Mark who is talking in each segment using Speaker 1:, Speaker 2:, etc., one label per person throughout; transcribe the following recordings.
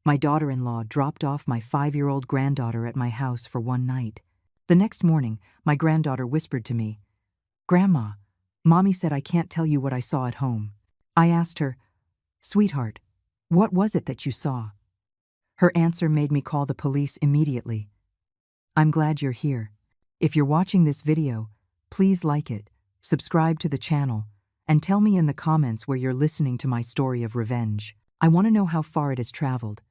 Speaker 1: My daughter-in-law dropped off my 5-year-old granddaughter at my house for one night. The next morning, my granddaughter whispered to me, "Grandma, Mommy said I can't tell you what I saw at home." I asked her, "Sweetheart, what was it that you saw?" Her answer made me call the police immediately. I'm glad you're here. If you're watching this video, please like it, subscribe to the channel, and tell me in the comments where you're listening to my story of revenge. I want to know how far it has traveled.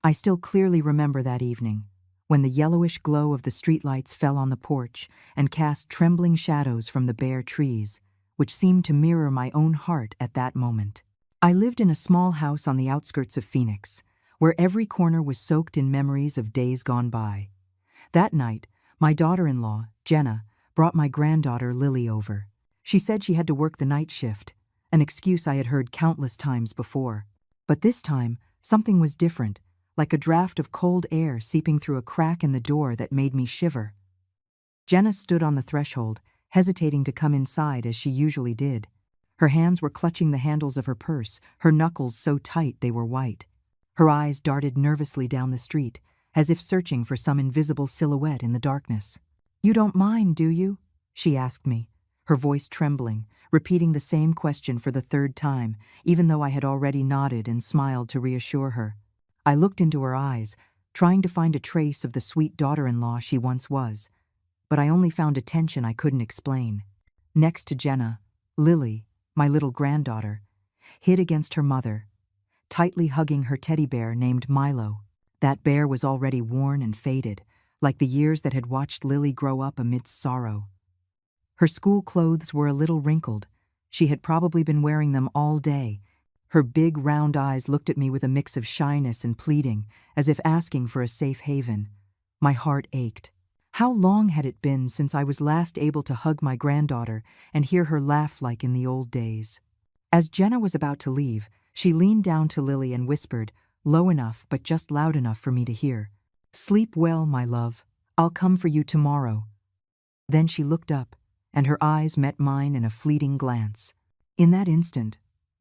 Speaker 1: I still clearly remember that evening, when the yellowish glow of the streetlights fell on the porch and cast trembling shadows from the bare trees, which seemed to mirror my own heart at that moment. I lived in a small house on the outskirts of Phoenix, where every corner was soaked in memories of days gone by. That night, my daughter-in-law, Jenna, brought my granddaughter Lily over. She said she had to work the night shift, an excuse I had heard countless times before. But this time, something was different, like a draft of cold air seeping through a crack in the door that made me shiver. Jenna stood on the threshold, hesitating to come inside as she usually did. Her hands were clutching the handles of her purse, her knuckles so tight they were white. Her eyes darted nervously down the street, as if searching for some invisible silhouette in the darkness. "You don't mind, do you?" she asked me, her voice trembling, repeating the same question for the third time, even though I had already nodded and smiled to reassure her. I looked into her eyes, trying to find a trace of the sweet daughter-in-law she once was, but I only found a tension I couldn't explain. Next to Jenna, Lily, my little granddaughter, hid against her mother, tightly hugging her teddy bear named Milo. That bear was already worn and faded, like the years that had watched Lily grow up amidst sorrow. Her school clothes were a little wrinkled. She had probably been wearing them all day. Her big round eyes looked at me with a mix of shyness and pleading, as if asking for a safe haven. My heart ached. How long had it been since I was last able to hug my granddaughter and hear her laugh like in the old days? As Jenna was about to leave, she leaned down to Lily and whispered, low enough but just loud enough for me to hear, "Sleep well, my love. I'll come for you tomorrow." Then she looked up, and her eyes met mine in a fleeting glance. In that instant,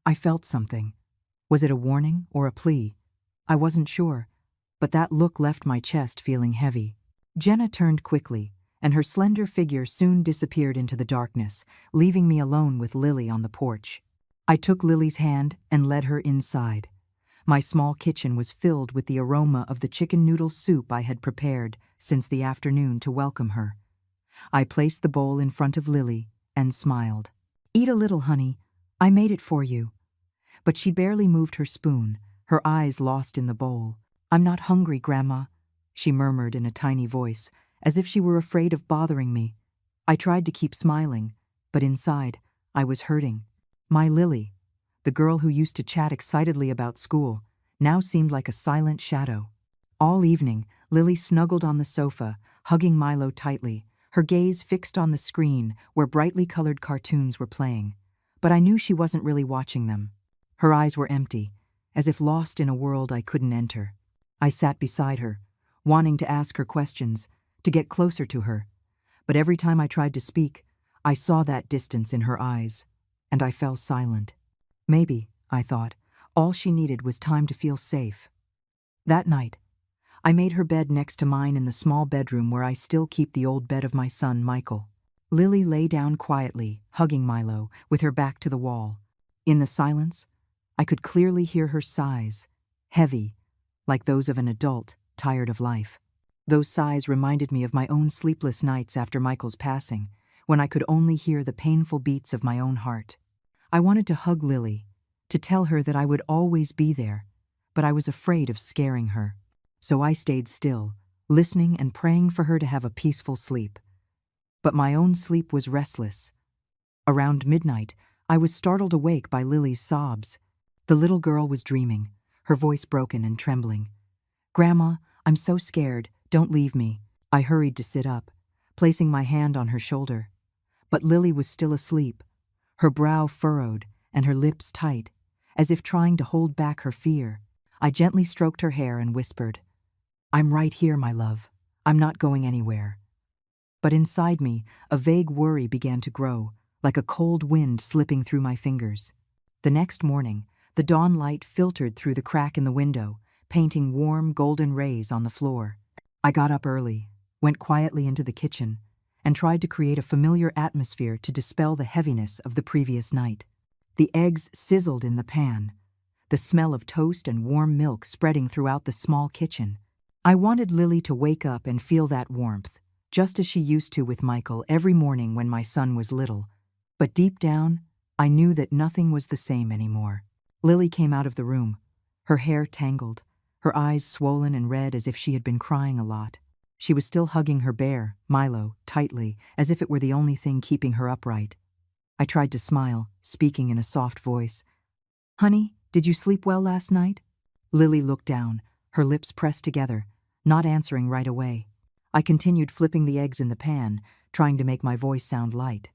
Speaker 1: I felt something. Was it a warning or a plea? I wasn't sure, but that look left my chest feeling heavy. Jenna turned quickly, and her slender figure soon disappeared into the darkness, leaving me alone with Lily on the porch. I took Lily's hand and led her inside. My small kitchen was filled with the aroma of the chicken noodle soup I had prepared since the afternoon to welcome her. I placed the bowl in front of Lily and smiled. "Eat a little, honey. I made it for you." But she barely moved her spoon, her eyes lost in the bowl. "I'm not hungry, Grandma," she murmured in a tiny voice, as if she were afraid of bothering me. I tried to keep smiling, but inside, I was hurting. My Lily, the girl who used to chat excitedly about school, now seemed like a silent shadow. All evening, Lily snuggled on the sofa, hugging Milo tightly, her gaze fixed on the screen where brightly colored cartoons were playing. But I knew she wasn't really watching them. Her eyes were empty, as if lost in a world I couldn't enter. I sat beside her, wanting to ask her questions, to get closer to her. But every time I tried to speak, I saw that distance in her eyes, and I fell silent. Maybe, I thought, all she needed was time to feel safe. That night, I made her bed next to mine in the small bedroom where I still keep the old bed of my son, Michael. Lily lay down quietly, hugging Milo, with her back to the wall. In the silence, I could clearly hear her sighs, heavy, like those of an adult tired of life. Those sighs reminded me of my own sleepless nights after Michael's passing, when I could only hear the painful beats of my own heart. I wanted to hug Lily, to tell her that I would always be there, but I was afraid of scaring her. So I stayed still, listening and praying for her to have a peaceful sleep. But my own sleep was restless. Around midnight, I was startled awake by Lily's sobs. The little girl was dreaming, her voice broken and trembling. "Grandma, I'm so scared, don't leave me." I hurried to sit up, placing my hand on her shoulder. But Lily was still asleep, her brow furrowed and her lips tight, as if trying to hold back her fear. I gently stroked her hair and whispered, "I'm right here, my love. I'm not going anywhere." But inside me, a vague worry began to grow, like a cold wind slipping through my fingers. The next morning, the dawn light filtered through the crack in the window, painting warm, golden rays on the floor. I got up early, went quietly into the kitchen, and tried to create a familiar atmosphere to dispel the heaviness of the previous night. The eggs sizzled in the pan, the smell of toast and warm milk spreading throughout the small kitchen. I wanted Lily to wake up and feel that warmth, just as she used to with Michael every morning when my son was little. But deep down, I knew that nothing was the same anymore. Lily came out of the room, her hair tangled, her eyes swollen and red as if she had been crying a lot. She was still hugging her bear, Milo, tightly, as if it were the only thing keeping her upright. I tried to smile, speaking in a soft voice. "Honey, did you sleep well last night?" Lily looked down, her lips pressed together, not answering right away. I continued flipping the eggs in the pan, trying to make my voice sound light.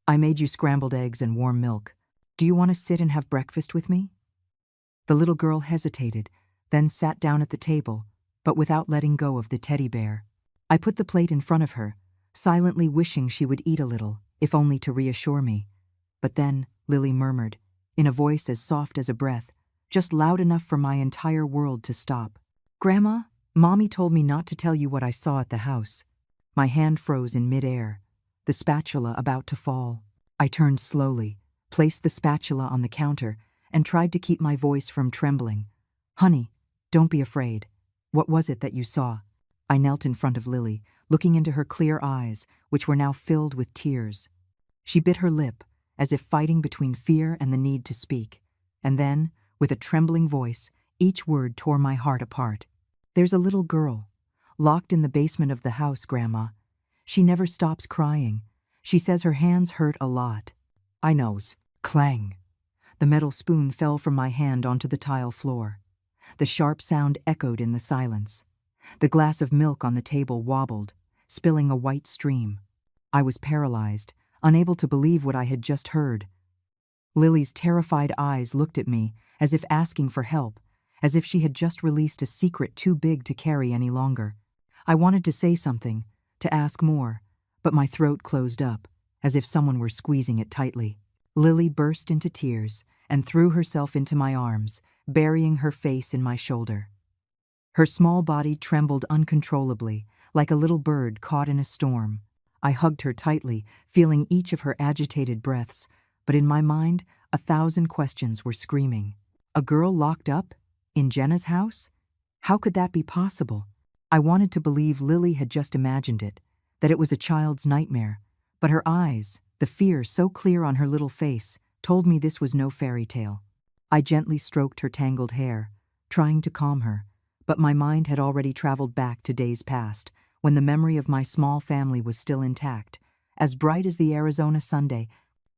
Speaker 1: "I made you scrambled eggs and warm milk. Do you want to sit and have breakfast with me?" The little girl hesitated, then sat down at the table, but without letting go of the teddy bear. I put the plate in front of her, silently wishing she would eat a little, if only to reassure me. But then, Lily murmured, in a voice as soft as a breath, just loud enough for my entire world to stop. "Grandma, Mommy told me not to tell you what I saw at the house." My hand froze in midair, the spatula about to fall. I turned slowly, placed the spatula on the counter, and tried to keep my voice from trembling. "Honey, don't be afraid. What was it that you saw?" I knelt in front of Lily, looking into her clear eyes, which were now filled with tears. She bit her lip, as if fighting between fear and the need to speak. And then, with a trembling voice, each word tore my heart apart. "There's a little girl, locked in the basement of the house, Grandma. She never stops crying. She says her hands hurt a lot." I knows. Clang. The metal spoon fell from my hand onto the tile floor. The sharp sound echoed in the silence. The glass of milk on the table wobbled, spilling a white stream. I was paralyzed, unable to believe what I had just heard. Lily's terrified eyes looked at me, as if asking for help, as if she had just released a secret too big to carry any longer. I wanted to say something, to ask more, but my throat closed up, as if someone were squeezing it tightly. Lily burst into tears and threw herself into my arms, burying her face in my shoulder. Her small body trembled uncontrollably, like a little bird caught in a storm. I hugged her tightly, feeling each of her agitated breaths, but in my mind, 1,000 questions were screaming. A girl locked up? In Jenna's house? How could that be possible? I wanted to believe Lily had just imagined it, that it was a child's nightmare, but her eyes, the fear so clear on her little face, told me this was no fairy tale. I gently stroked her tangled hair, trying to calm her, but my mind had already traveled back to days past, when the memory of my small family was still intact, as bright as the Arizona Sunday.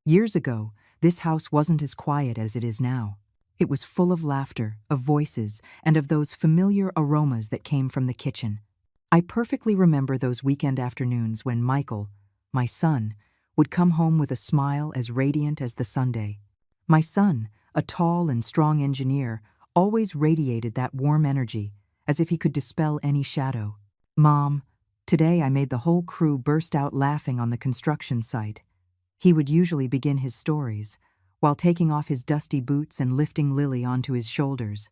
Speaker 1: Years ago, this house wasn't as quiet as it is now. It was full of laughter, of voices, and of those familiar aromas that came from the kitchen. I perfectly remember those weekend afternoons when Michael, my son, would come home with a smile as radiant as the Sunday. My son, a tall and strong engineer, always radiated that warm energy, as if he could dispel any shadow. "Mom, today I made the whole crew burst out laughing on the construction site." He would usually begin his stories, while taking off his dusty boots and lifting Lily onto his shoulders.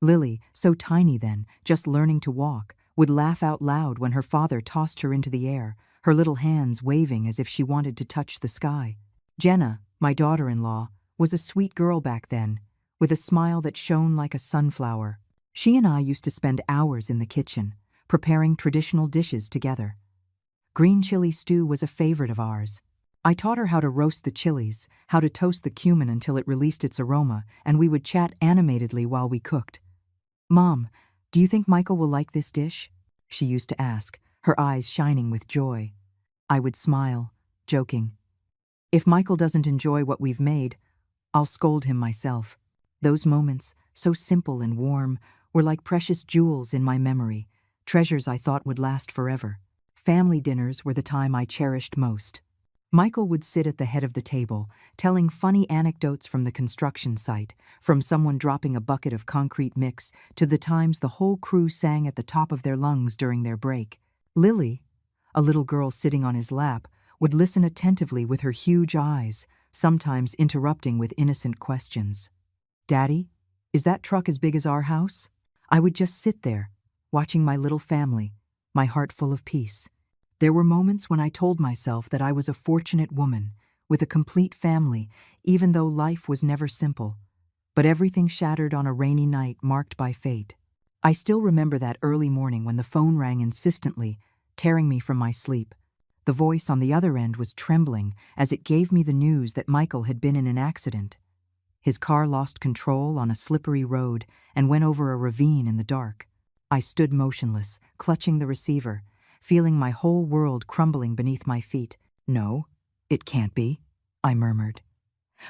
Speaker 1: Lily, so tiny then, just learning to walk, would laugh out loud when her father tossed her into the air, her little hands waving as if she wanted to touch the sky. Jenna, my daughter-in-law, was a sweet girl back then, with a smile that shone like a sunflower. She and I used to spend hours in the kitchen, preparing traditional dishes together. Green chili stew was a favorite of ours. I taught her how to roast the chilies, how to toast the cumin until it released its aroma, and we would chat animatedly while we cooked. "Mom, do you think Michael will like this dish?" she used to ask, her eyes shining with joy. I would smile, joking. "If Michael doesn't enjoy what we've made, I'll scold him myself." Those moments, so simple and warm, were like precious jewels in my memory, treasures I thought would last forever. Family dinners were the time I cherished most. Michael would sit at the head of the table, telling funny anecdotes from the construction site, from someone dropping a bucket of concrete mix to the times the whole crew sang at the top of their lungs during their break. Lily, a little girl sitting on his lap, would listen attentively with her huge eyes, sometimes interrupting with innocent questions. "Daddy, is that truck as big as our house?" I would just sit there, watching my little family, my heart full of peace. There were moments when I told myself that I was a fortunate woman, with a complete family, even though life was never simple. But everything shattered on a rainy night marked by fate. I still remember that early morning when the phone rang insistently, tearing me from my sleep. The voice on the other end was trembling as it gave me the news that Michael had been in an accident. His car lost control on a slippery road and went over a ravine in the dark. I stood motionless, clutching the receiver, feeling my whole world crumbling beneath my feet. "No, it can't be," I murmured.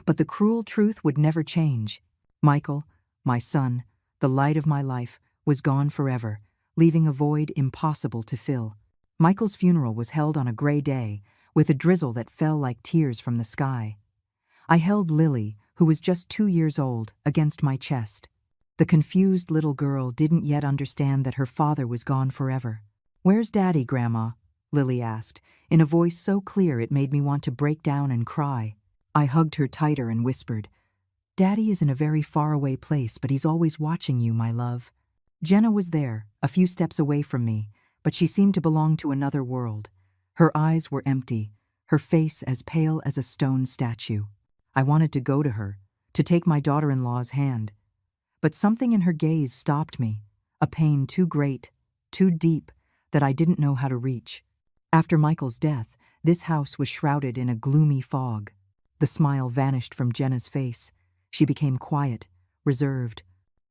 Speaker 1: But the cruel truth would never change. Michael, my son, the light of my life, was gone forever, leaving a void impossible to fill. Michael's funeral was held on a gray day, with a drizzle that fell like tears from the sky. I held Lily, who was just 2 years old, against my chest. The confused little girl didn't yet understand that her father was gone forever. "Where's Daddy, Grandma?" Lily asked, in a voice so clear it made me want to break down and cry. I hugged her tighter and whispered, "Daddy is in a very faraway place, but he's always watching you, my love." Jenna was there, a few steps away from me, but she seemed to belong to another world. Her eyes were empty, her face as pale as a stone statue. I wanted to go to her, to take my daughter-in-law's hand. But something in her gaze stopped me, a pain too great, too deep, that I didn't know how to reach. After Michael's death, this house was shrouded in a gloomy fog. The smile vanished from Jenna's face. She became quiet, reserved.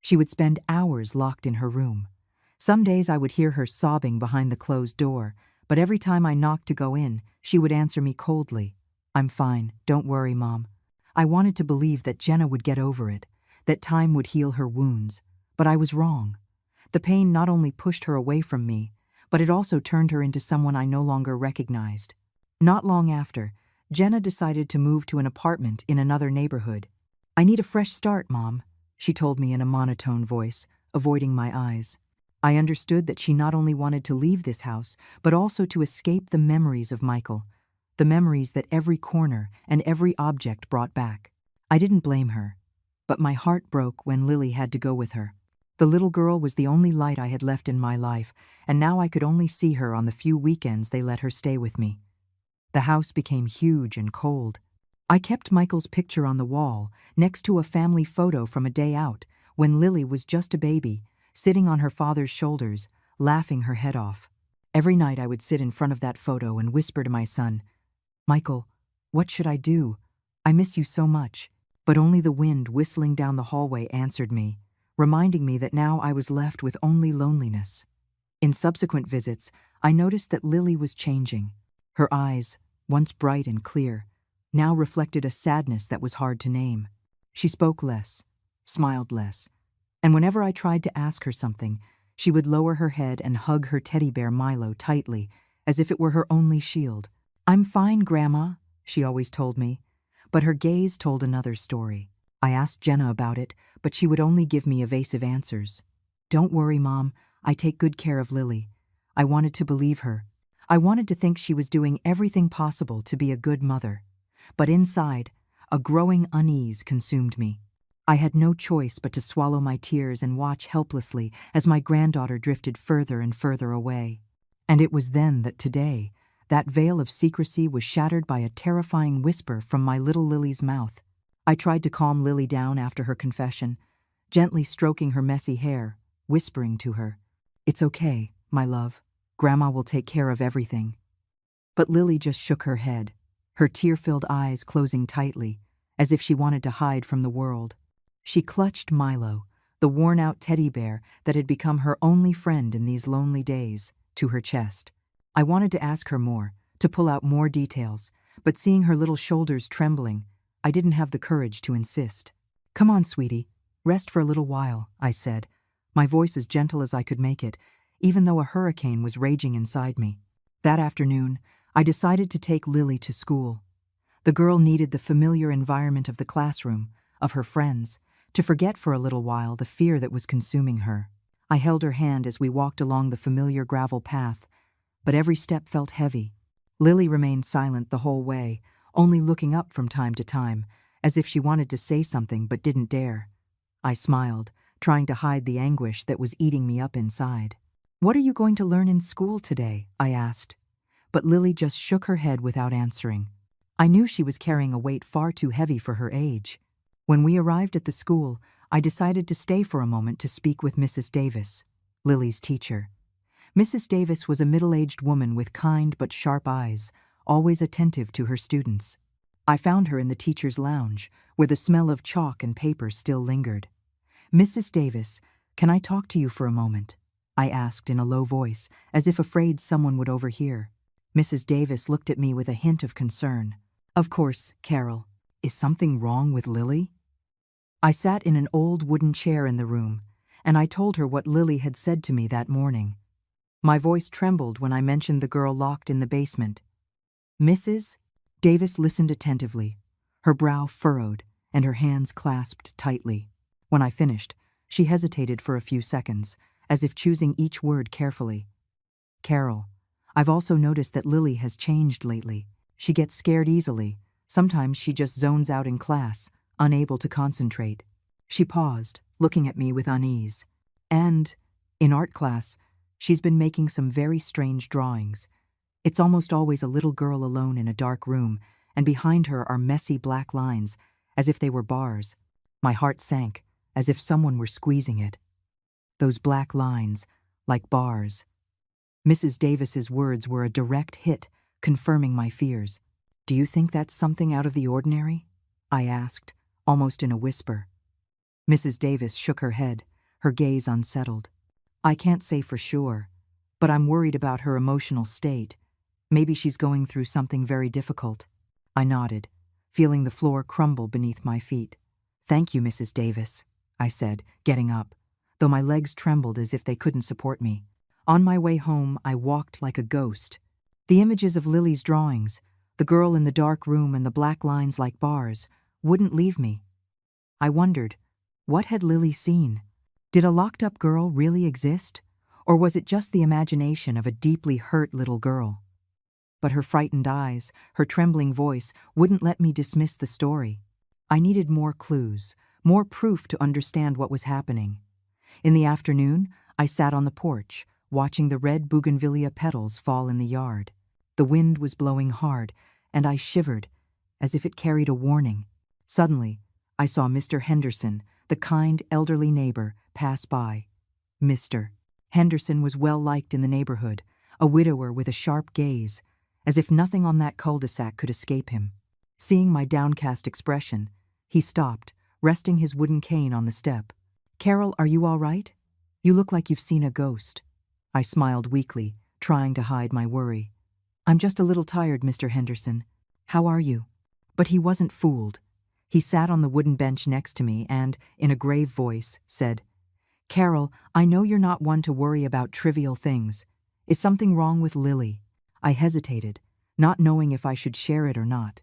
Speaker 1: She would spend hours locked in her room. Some days I would hear her sobbing behind the closed door, but every time I knocked to go in, she would answer me coldly. "I'm fine, don't worry, Mom." I wanted to believe that Jenna would get over it, that time would heal her wounds, but I was wrong. The pain not only pushed her away from me, but it also turned her into someone I no longer recognized. Not long after, Jenna decided to move to an apartment in another neighborhood. "I need a fresh start, Mom," she told me in a monotone voice, avoiding my eyes. I understood that she not only wanted to leave this house, but also to escape the memories of Michael, the memories that every corner and every object brought back. I didn't blame her, but my heart broke when Lily had to go with her. The little girl was the only light I had left in my life, and now I could only see her on the few weekends they let her stay with me. The house became huge and cold. I kept Michael's picture on the wall, next to a family photo from a day out, when Lily was just a baby, sitting on her father's shoulders, laughing her head off. Every night I would sit in front of that photo and whisper to my son, "Michael, what should I do? I miss you so much." But only the wind whistling down the hallway answered me, reminding me that now I was left with only loneliness. In subsequent visits, I noticed that Lily was changing. Her eyes, once bright and clear, now reflected a sadness that was hard to name. She spoke less, smiled less, and whenever I tried to ask her something, she would lower her head and hug her teddy bear Milo tightly, as if it were her only shield. "I'm fine, Grandma," she always told me, but her gaze told another story. I asked Jenna about it, but she would only give me evasive answers. "Don't worry, Mom, I take good care of Lily." I wanted to believe her. I wanted to think she was doing everything possible to be a good mother. But inside, a growing unease consumed me. I had no choice but to swallow my tears and watch helplessly as my granddaughter drifted further and further away. And it was then that today, that veil of secrecy was shattered by a terrifying whisper from my little Lily's mouth. I tried to calm Lily down after her confession, gently stroking her messy hair, whispering to her, "It's okay, my love. Grandma will take care of everything." But Lily just shook her head, her tear-filled eyes closing tightly, as if she wanted to hide from the world. She clutched Milo, the worn-out teddy bear that had become her only friend in these lonely days, to her chest. I wanted to ask her more, to pull out more details, but seeing her little shoulders trembling, I didn't have the courage to insist. "Come on, sweetie, rest for a little while," I said, my voice as gentle as I could make it, even though a hurricane was raging inside me. That afternoon, I decided to take Lily to school. The girl needed the familiar environment of the classroom, of her friends, to forget for a little while the fear that was consuming her. I held her hand as we walked along the familiar gravel path, but every step felt heavy. Lily remained silent the whole way, only looking up from time to time, as if she wanted to say something but didn't dare. I smiled, trying to hide the anguish that was eating me up inside. "What are you going to learn in school today?" I asked. But Lily just shook her head without answering. I knew she was carrying a weight far too heavy for her age. When we arrived at the school, I decided to stay for a moment to speak with Mrs. Davis, Lily's teacher. Mrs. Davis was a middle-aged woman with kind but sharp eyes, always attentive to her students. I found her in the teacher's lounge, where the smell of chalk and paper still lingered. "Mrs. Davis, can I talk to you for a moment?" I asked in a low voice, as if afraid someone would overhear. Mrs. Davis looked at me with a hint of concern. "Of course, Carol. Is something wrong with Lily?" I sat in an old wooden chair in the room, and I told her what Lily had said to me that morning. My voice trembled when I mentioned the girl locked in the basement. Mrs. Davis listened attentively, her brow furrowed and her hands clasped tightly. When I finished, she hesitated for a few seconds, as if choosing each word carefully. "Carol, I've also noticed that Lily has changed lately. She gets scared easily. Sometimes she just zones out in class, unable to concentrate." She paused, looking at me with unease. "And, in art class, she's been making some very strange drawings. It's almost always a little girl alone in a dark room, and behind her are messy black lines, as if they were bars." My heart sank, as if someone were squeezing it. Those black lines, like bars. Mrs. Davis's words were a direct hit, confirming my fears. "Do you think that's something out of the ordinary?" I asked, almost in a whisper. Mrs. Davis shook her head, her gaze unsettled. "I can't say for sure, but I'm worried about her emotional state. Maybe she's going through something very difficult." I nodded, feeling the floor crumble beneath my feet. "Thank you, Mrs. Davis," I said, getting up, though my legs trembled as if they couldn't support me. On my way home, I walked like a ghost. The images of Lily's drawings, the girl in the dark room and the black lines like bars, wouldn't leave me. I wondered, what had Lily seen? Did a locked-up girl really exist? Or was it just the imagination of a deeply hurt little girl? But her frightened eyes, her trembling voice, wouldn't let me dismiss the story. I needed more clues, more proof to understand what was happening. In the afternoon, I sat on the porch, watching the red bougainvillea petals fall in the yard. The wind was blowing hard, and I shivered, as if it carried a warning. Suddenly, I saw Mr. Henderson, the kind, elderly neighbor, pass by. Mr. Henderson was well liked in the neighborhood, a widower with a sharp gaze, as if nothing on that cul-de-sac could escape him. Seeing my downcast expression, he stopped, resting his wooden cane on the step. "Carol, are you all right? You look like you've seen a ghost." I smiled weakly, trying to hide my worry. "I'm just a little tired, Mr. Henderson. How are you?" But he wasn't fooled. He sat on the wooden bench next to me and, in a grave voice, said, "Carol, I know you're not one to worry about trivial things. Is something wrong with Lily?" I hesitated, not knowing if I should share it or not.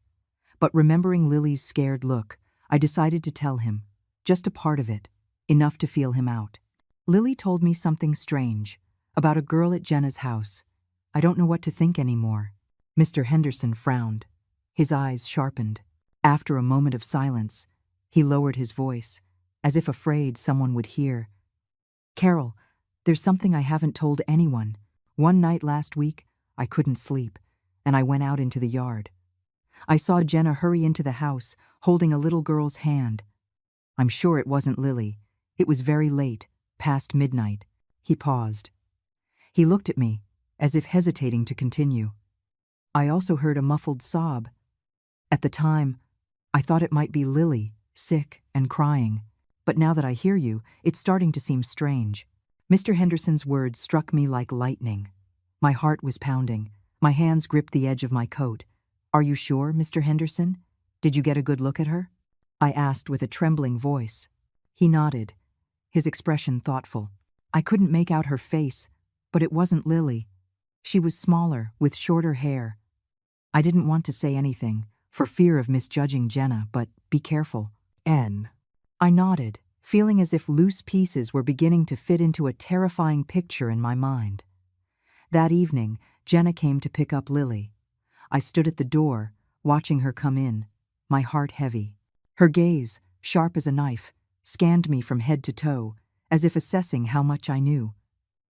Speaker 1: But remembering Lily's scared look, I decided to tell him, just a part of it, enough to feel him out. "Lily told me something strange, about a girl at Jenna's house. I don't know what to think anymore." Mr. Henderson frowned. His eyes sharpened. After a moment of silence, he lowered his voice, as if afraid someone would hear. "Carol, there's something I haven't told anyone. One night last week, I couldn't sleep, and I went out into the yard. I saw Jenna hurry into the house, holding a little girl's hand. I'm sure it wasn't Lily. It was very late, past midnight." He paused. He looked at me, as if hesitating to continue. I also heard a muffled sob. At the time, I thought it might be Lily, sick and crying. But now that I hear you, it's starting to seem strange. Mr. Henderson's words struck me like lightning. My heart was pounding. My hands gripped the edge of my coat. "Are you sure, Mr. Henderson? Did you get a good look at her?" I asked with a trembling voice. He nodded, his expression thoughtful. I couldn't make out her face, but it wasn't Lily. She was smaller, with shorter hair. I didn't want to say anything, for fear of misjudging Jenna, but be careful. N. I nodded, feeling as if loose pieces were beginning to fit into a terrifying picture in my mind. That evening, Jenna came to pick up Lily. I stood at the door, watching her come in, my heart heavy. Her gaze, sharp as a knife, scanned me from head to toe, as if assessing how much I knew.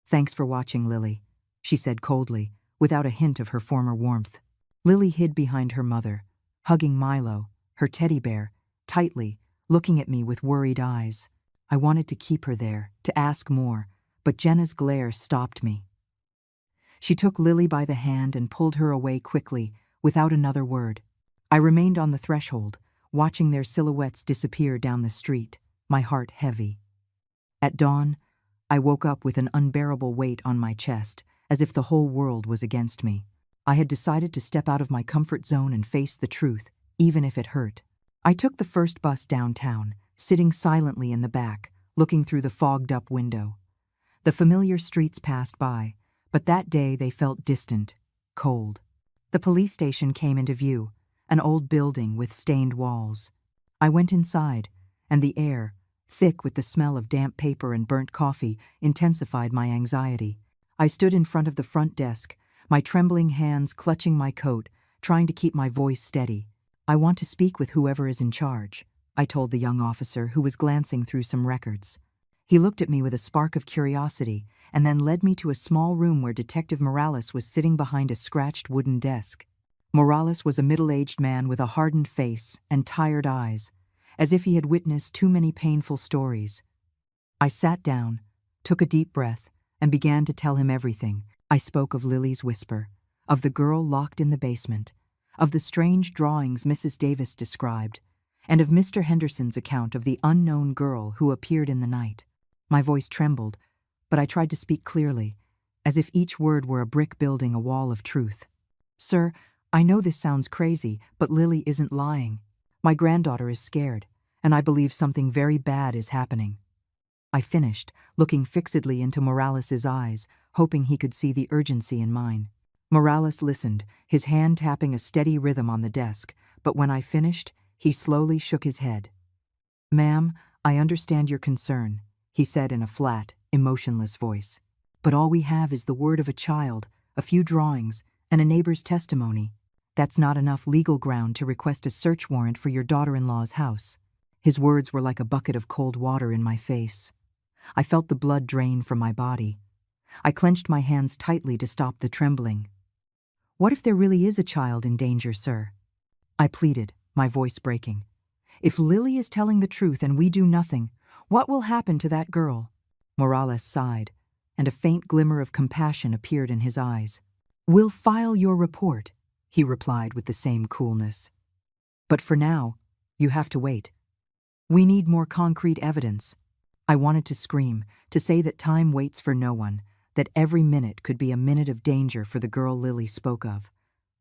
Speaker 1: "Thanks for watching, Lily," she said coldly, without a hint of her former warmth. Lily hid behind her mother, hugging Milo, her teddy bear, tightly, looking at me with worried eyes. I wanted to keep her there, to ask more, but Jenna's glare stopped me. She took Lily by the hand and pulled her away quickly, without another word. I remained on the threshold, watching their silhouettes disappear down the street, my heart heavy. At dawn, I woke up with an unbearable weight on my chest, as if the whole world was against me. I had decided to step out of my comfort zone and face the truth, even if it hurt. I took the first bus downtown, sitting silently in the back, looking through the fogged-up window. The familiar streets passed by, but that day they felt distant, cold. The police station came into view, an old building with stained walls. I went inside, and the air, thick with the smell of damp paper and burnt coffee, intensified my anxiety. I stood in front of the front desk, my trembling hands clutching my coat, trying to keep my voice steady. "I want to speak with whoever is in charge," I told the young officer who was glancing through some records. He looked at me with a spark of curiosity and then led me to a small room where Detective Morales was sitting behind a scratched wooden desk. Morales was a middle-aged man with a hardened face and tired eyes, as if he had witnessed too many painful stories. I sat down, took a deep breath, and began to tell him everything. I spoke of Lily's whisper, of the girl locked in the basement, of the strange drawings Mrs. Davis described, and of Mr. Henderson's account of the unknown girl who appeared in the night. My voice trembled, but I tried to speak clearly, as if each word were a brick building a wall of truth. "Sir, I know this sounds crazy, but Lily isn't lying. My granddaughter is scared, and I believe something very bad is happening." I finished, looking fixedly into Morales's eyes, hoping he could see the urgency in mine. Morales listened, his hand tapping a steady rhythm on the desk, but when I finished, he slowly shook his head. "Ma'am, I understand your concern," he said in a flat, emotionless voice. "But all we have is the word of a child, a few drawings, and a neighbor's testimony. That's not enough legal ground to request a search warrant for your daughter-in-law's house." His words were like a bucket of cold water in my face. I felt the blood drain from my body. I clenched my hands tightly to stop the trembling. "What if there really is a child in danger, sir?" I pleaded, my voice breaking. "If Lily is telling the truth and we do nothing, what will happen to that girl?" Morales sighed, and a faint glimmer of compassion appeared in his eyes. "We'll file your report," he replied with the same coolness. "But for now, you have to wait. We need more concrete evidence." I wanted to scream, to say that time waits for no one, that every minute could be a minute of danger for the girl Lily spoke of.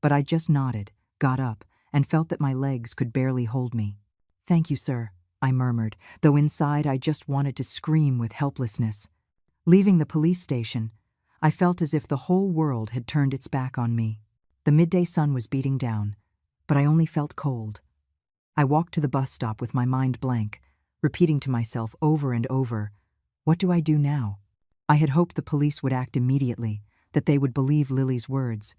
Speaker 1: But I just nodded, got up, and felt that my legs could barely hold me. "Thank you, sir," I murmured, though inside I just wanted to scream with helplessness. Leaving the police station, I felt as if the whole world had turned its back on me. The midday sun was beating down, but I only felt cold. I walked to the bus stop with my mind blank, repeating to myself over and over, "What do I do now?" I had hoped the police would act immediately, that they would believe Lily's words,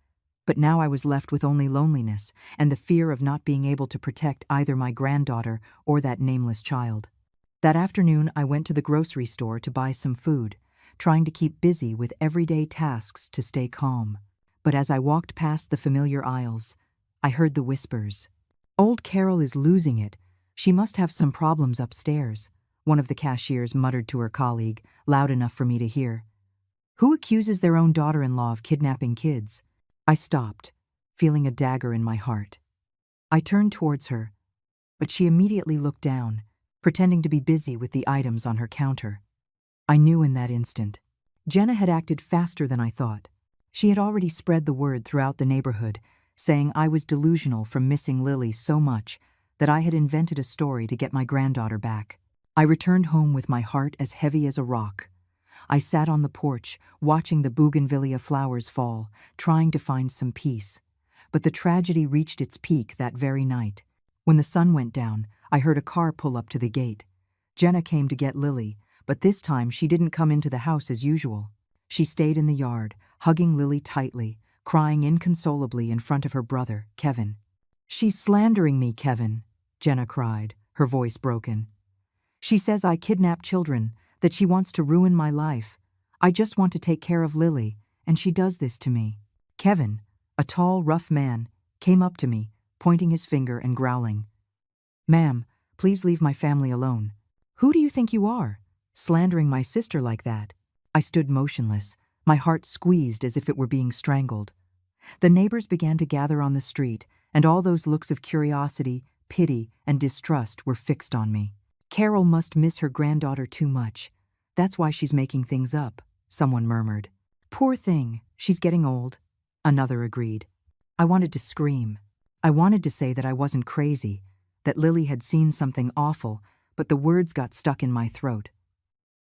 Speaker 1: but now I was left with only loneliness and the fear of not being able to protect either my granddaughter or that nameless child. That afternoon, I went to the grocery store to buy some food, trying to keep busy with everyday tasks to stay calm. But as I walked past the familiar aisles, I heard the whispers. "Old Carol is losing it. She must have some problems upstairs," one of the cashiers muttered to her colleague, loud enough for me to hear. "Who accuses their own daughter-in-law of kidnapping kids?" I stopped, feeling a dagger in my heart. I turned towards her, but she immediately looked down, pretending to be busy with the items on her counter. I knew in that instant. Jenna had acted faster than I thought. She had already spread the word throughout the neighborhood, saying I was delusional from missing Lily so much that I had invented a story to get my granddaughter back. I returned home with my heart as heavy as a rock. I sat on the porch, watching the bougainvillea flowers fall, trying to find some peace. But the tragedy reached its peak that very night. When the sun went down, I heard a car pull up to the gate. Jenna came to get Lily, but this time she didn't come into the house as usual. She stayed in the yard, hugging Lily tightly, crying inconsolably in front of her brother, Kevin. "She's slandering me, Kevin," Jenna cried, her voice broken. "She says I kidnap children, that she wants to ruin my life. I just want to take care of Lily, and she does this to me. Kevin, a tall, rough man, came up to me, pointing his finger and growling. "Ma'am, please leave my family alone. Who do you think you are, slandering my sister like that?" I stood motionless, my heart squeezed as if it were being strangled. The neighbors began to gather on the street, and all those looks of curiosity, pity, and distrust were fixed on me. "Carol must miss her granddaughter too much. That's why she's making things up," someone murmured. "Poor thing, she's getting old," another agreed. I wanted to scream. I wanted to say that I wasn't crazy, that Lily had seen something awful, but the words got stuck in my throat.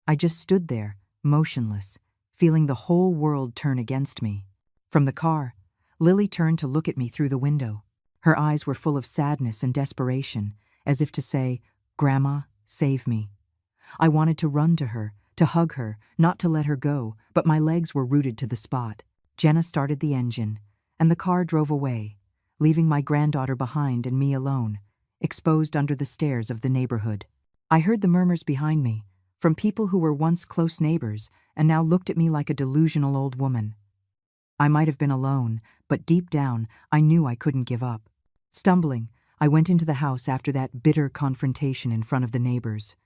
Speaker 1: I just stood there, motionless, feeling the whole world turn against me. From the car, Lily turned to look at me through the window. Her eyes were full of sadness and desperation, as if to say, "Grandma, save me." I wanted to run to her, to hug her, not to let her go, but my legs were rooted to the spot. Jenna started the engine, and the car drove away, leaving my granddaughter behind and me alone, exposed under the stares of the neighborhood. I heard the murmurs behind me, from people who were once close neighbors and now looked at me like a delusional old woman. I might have been alone, but deep down, I knew I couldn't give up. Stumbling, I went into the house after that bitter confrontation in front of the neighbors.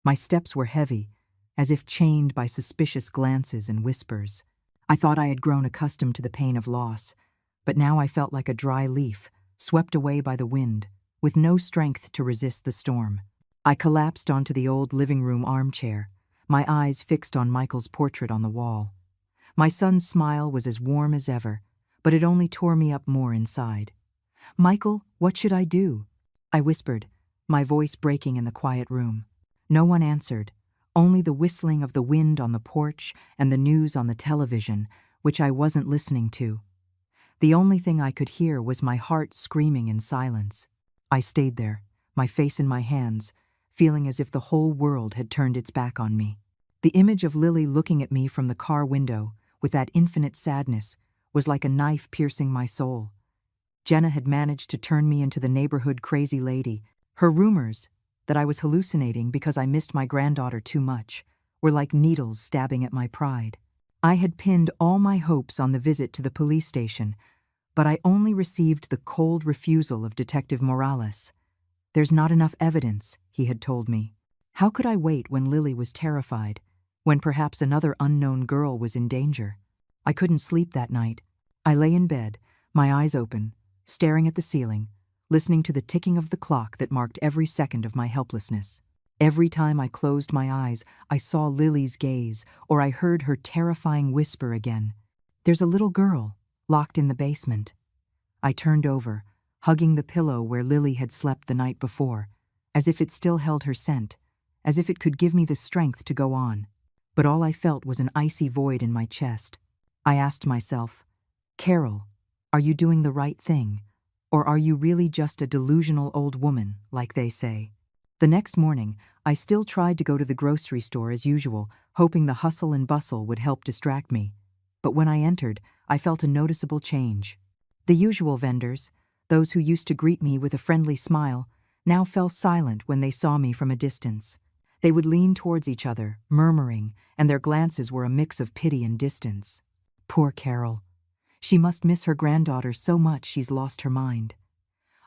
Speaker 1: My steps were heavy, as if chained by suspicious glances and whispers. I thought I had grown accustomed to the pain of loss, but now I felt like a dry leaf, swept away by the wind, with no strength to resist the storm. I collapsed onto the old living room armchair, my eyes fixed on Michael's portrait on the wall. My son's smile was as warm as ever, but it only tore me up more inside. "Michael, what should I do?" I whispered, my voice breaking in the quiet room. No one answered, only the whistling of the wind on the porch and the news on the television, which I wasn't listening to. The only thing I could hear was my heart screaming in silence. I stayed there, my face in my hands, feeling as if the whole world had turned its back on me. The image of Lily looking at me from the car window, with that infinite sadness, was like a knife piercing my soul. Jenna had managed to turn me into the neighborhood crazy lady. Her rumors, that I was hallucinating because I missed my granddaughter too much, were like needles stabbing at my pride. I had pinned all my hopes on the visit to the police station, but I only received the cold refusal of Detective Morales. "There's not enough evidence," he had told me. How could I wait when Lily was terrified, when perhaps another unknown girl was in danger? I couldn't sleep that night. I lay in bed, my eyes open, staring at the ceiling, listening to the ticking of the clock that marked every second of my helplessness. Every time I closed my eyes, I saw Lily's gaze, or I heard her terrifying whisper again. "There's a little girl, locked in the basement." I turned over, hugging the pillow where Lily had slept the night before, as if it still held her scent, as if it could give me the strength to go on. But all I felt was an icy void in my chest. I asked myself, "Carol, are you doing the right thing? Or are you really just a delusional old woman, like they say?" The next morning, I still tried to go to the grocery store as usual, hoping the hustle and bustle would help distract me. But when I entered, I felt a noticeable change. The usual vendors, those who used to greet me with a friendly smile, now fell silent when they saw me from a distance. They would lean towards each other, murmuring, and their glances were a mix of pity and distance. Poor Carol. She must miss her granddaughter so much she's lost her mind.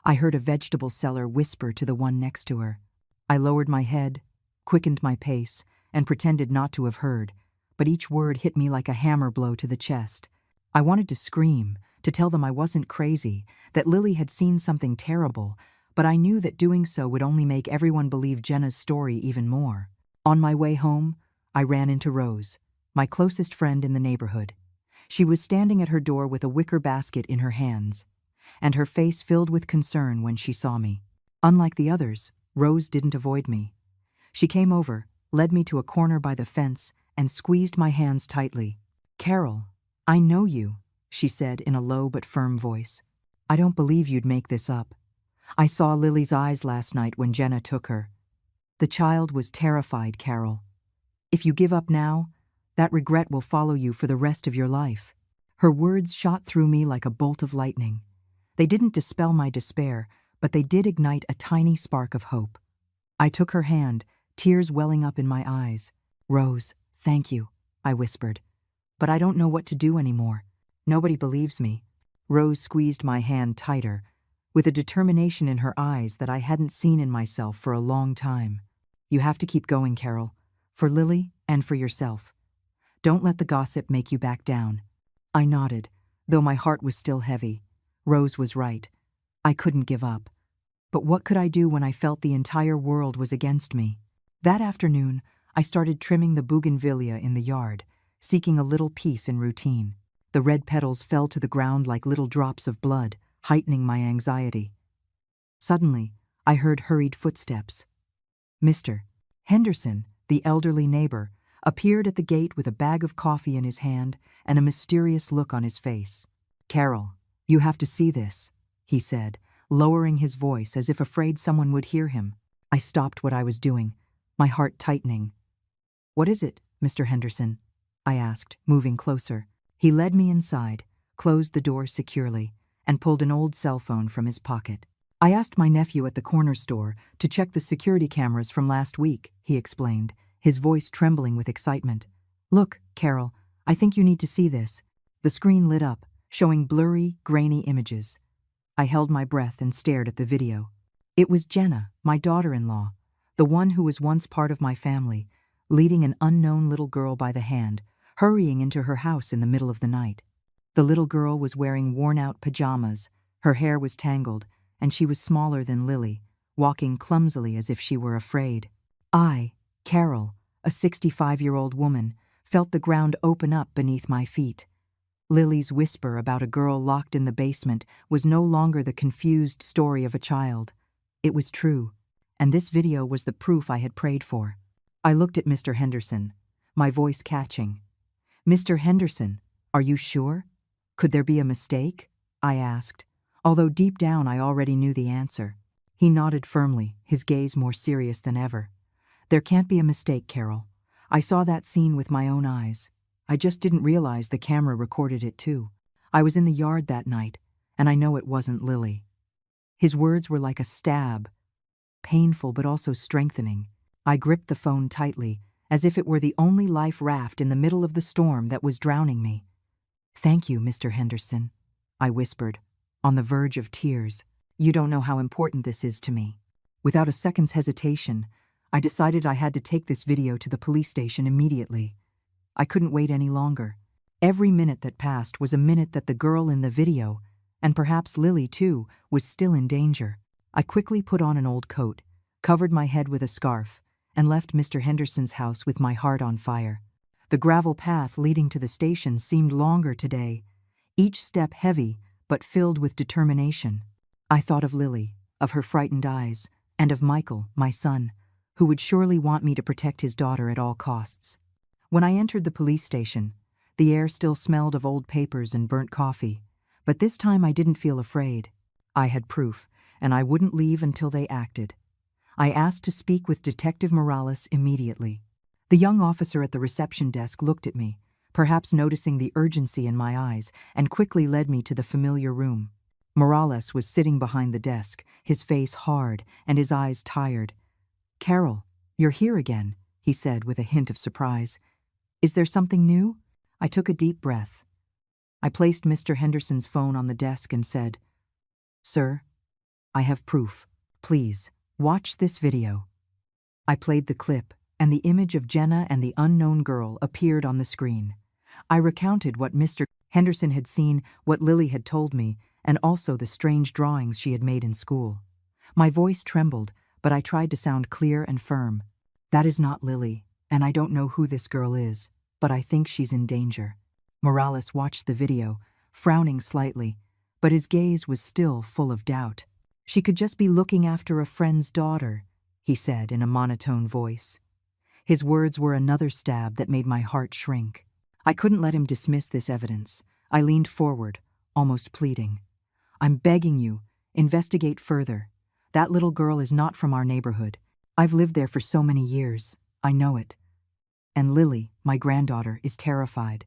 Speaker 1: I heard a vegetable seller whisper to the one next to her. I lowered my head, quickened my pace, and pretended not to have heard, but each word hit me like a hammer blow to the chest. I wanted to scream, to tell them I wasn't crazy, that Lily had seen something terrible, but I knew that doing so would only make everyone believe Jenna's story even more. On my way home, I ran into Rose, my closest friend in the neighborhood. She was standing at her door with a wicker basket in her hands, and her face filled with concern when she saw me. Unlike the others, Rose didn't avoid me. She came over, led me to a corner by the fence, and squeezed my hands tightly. "Carol, I know you," she said in a low but firm voice. "I don't believe you'd make this up. I saw Lily's eyes last night when Jenna took her. The child was terrified, Carol. If you give up now, that regret will follow you for the rest of your life." Her words shot through me like a bolt of lightning. They didn't dispel my despair, but they did ignite a tiny spark of hope. I took her hand, tears welling up in my eyes. Rose, thank you, I whispered. But I don't know what to do anymore. Nobody believes me. Rose squeezed my hand tighter, with a determination in her eyes that I hadn't seen in myself for a long time. You have to keep going, Carol, for Lily and for yourself. Don't let the gossip make you back down. I nodded, though my heart was still heavy. Rose was right. I couldn't give up. But what could I do when I felt the entire world was against me? That afternoon, I started trimming the bougainvillea in the yard, seeking a little peace and routine. The red petals fell to the ground like little drops of blood, heightening my anxiety. Suddenly, I heard hurried footsteps. Mr. Henderson, the elderly neighbor, appeared at the gate with a bag of coffee in his hand and a mysterious look on his face. Carol, you have to see this, he said, lowering his voice as if afraid someone would hear him. I stopped what I was doing, my heart tightening. What is it, Mr. Henderson? I asked, moving closer. He led me inside, closed the door securely, and pulled an old cell phone from his pocket. I asked my nephew at the corner store to check the security cameras from last week, he explained, his voice trembling with excitement. Look, Carol, I think you need to see this. The screen lit up, showing blurry, grainy images. I held my breath and stared at the video. It was Jenna, my daughter-in-law, the one who was once part of my family, leading an unknown little girl by the hand, hurrying into her house in the middle of the night. The little girl was wearing worn-out pajamas, her hair was tangled, and she was smaller than Lily, walking clumsily as if she were afraid. I, Carol, a 65-year-old woman, felt the ground open up beneath my feet. Lily's whisper about a girl locked in the basement was no longer the confused story of a child. It was true, and this video was the proof I had prayed for. I looked at Mr. Henderson, my voice catching. Mr. Henderson, are you sure? Could there be a mistake? I asked, although deep down I already knew the answer. He nodded firmly, his gaze more serious than ever. There can't be a mistake, Carol. I saw that scene with my own eyes. I just didn't realize the camera recorded it too. I was in the yard that night, and I know it wasn't Lily. His words were like a stab, painful but also strengthening. I gripped the phone tightly, as if it were the only life raft in the middle of the storm that was drowning me. Thank you, Mr. Henderson, I whispered, on the verge of tears. You don't know how important this is to me. Without a second's hesitation, I decided I had to take this video to the police station immediately. I couldn't wait any longer. Every minute that passed was a minute that the girl in the video, and perhaps Lily too, was still in danger. I quickly put on an old coat, covered my head with a scarf, and left Mr. Henderson's house with my heart on fire. The gravel path leading to the station seemed longer today, each step heavy but filled with determination. I thought of Lily, of her frightened eyes, and of Michael, my son, who would surely want me to protect his daughter at all costs. When I entered the police station, the air still smelled of old papers and burnt coffee, but this time I didn't feel afraid. I had proof, and I wouldn't leave until they acted. I asked to speak with Detective Morales immediately. The young officer at the reception desk looked at me, perhaps noticing the urgency in my eyes, and quickly led me to the familiar room. Morales was sitting behind the desk, his face hard and his eyes tired. Carol, you're here again, he said with a hint of surprise. Is there something new? I took a deep breath. I placed Mr. Henderson's phone on the desk and said, Sir, I have proof. Please, watch this video. I played the clip, and the image of Jenna and the unknown girl appeared on the screen. I recounted what Mr. Henderson had seen, what Lily had told me, and also the strange drawings she had made in school. My voice trembled, but I tried to sound clear and firm. That is not Lily, and I don't know who this girl is, but I think she's in danger. Morales watched the video, frowning slightly, but his gaze was still full of doubt. She could just be looking after a friend's daughter, he said in a monotone voice. His words were another stab that made my heart shrink. I couldn't let him dismiss this evidence. I leaned forward, almost pleading. I'm begging you, investigate further. That little girl is not from our neighborhood. I've lived there for so many years. I know it. And Lily, my granddaughter, is terrified.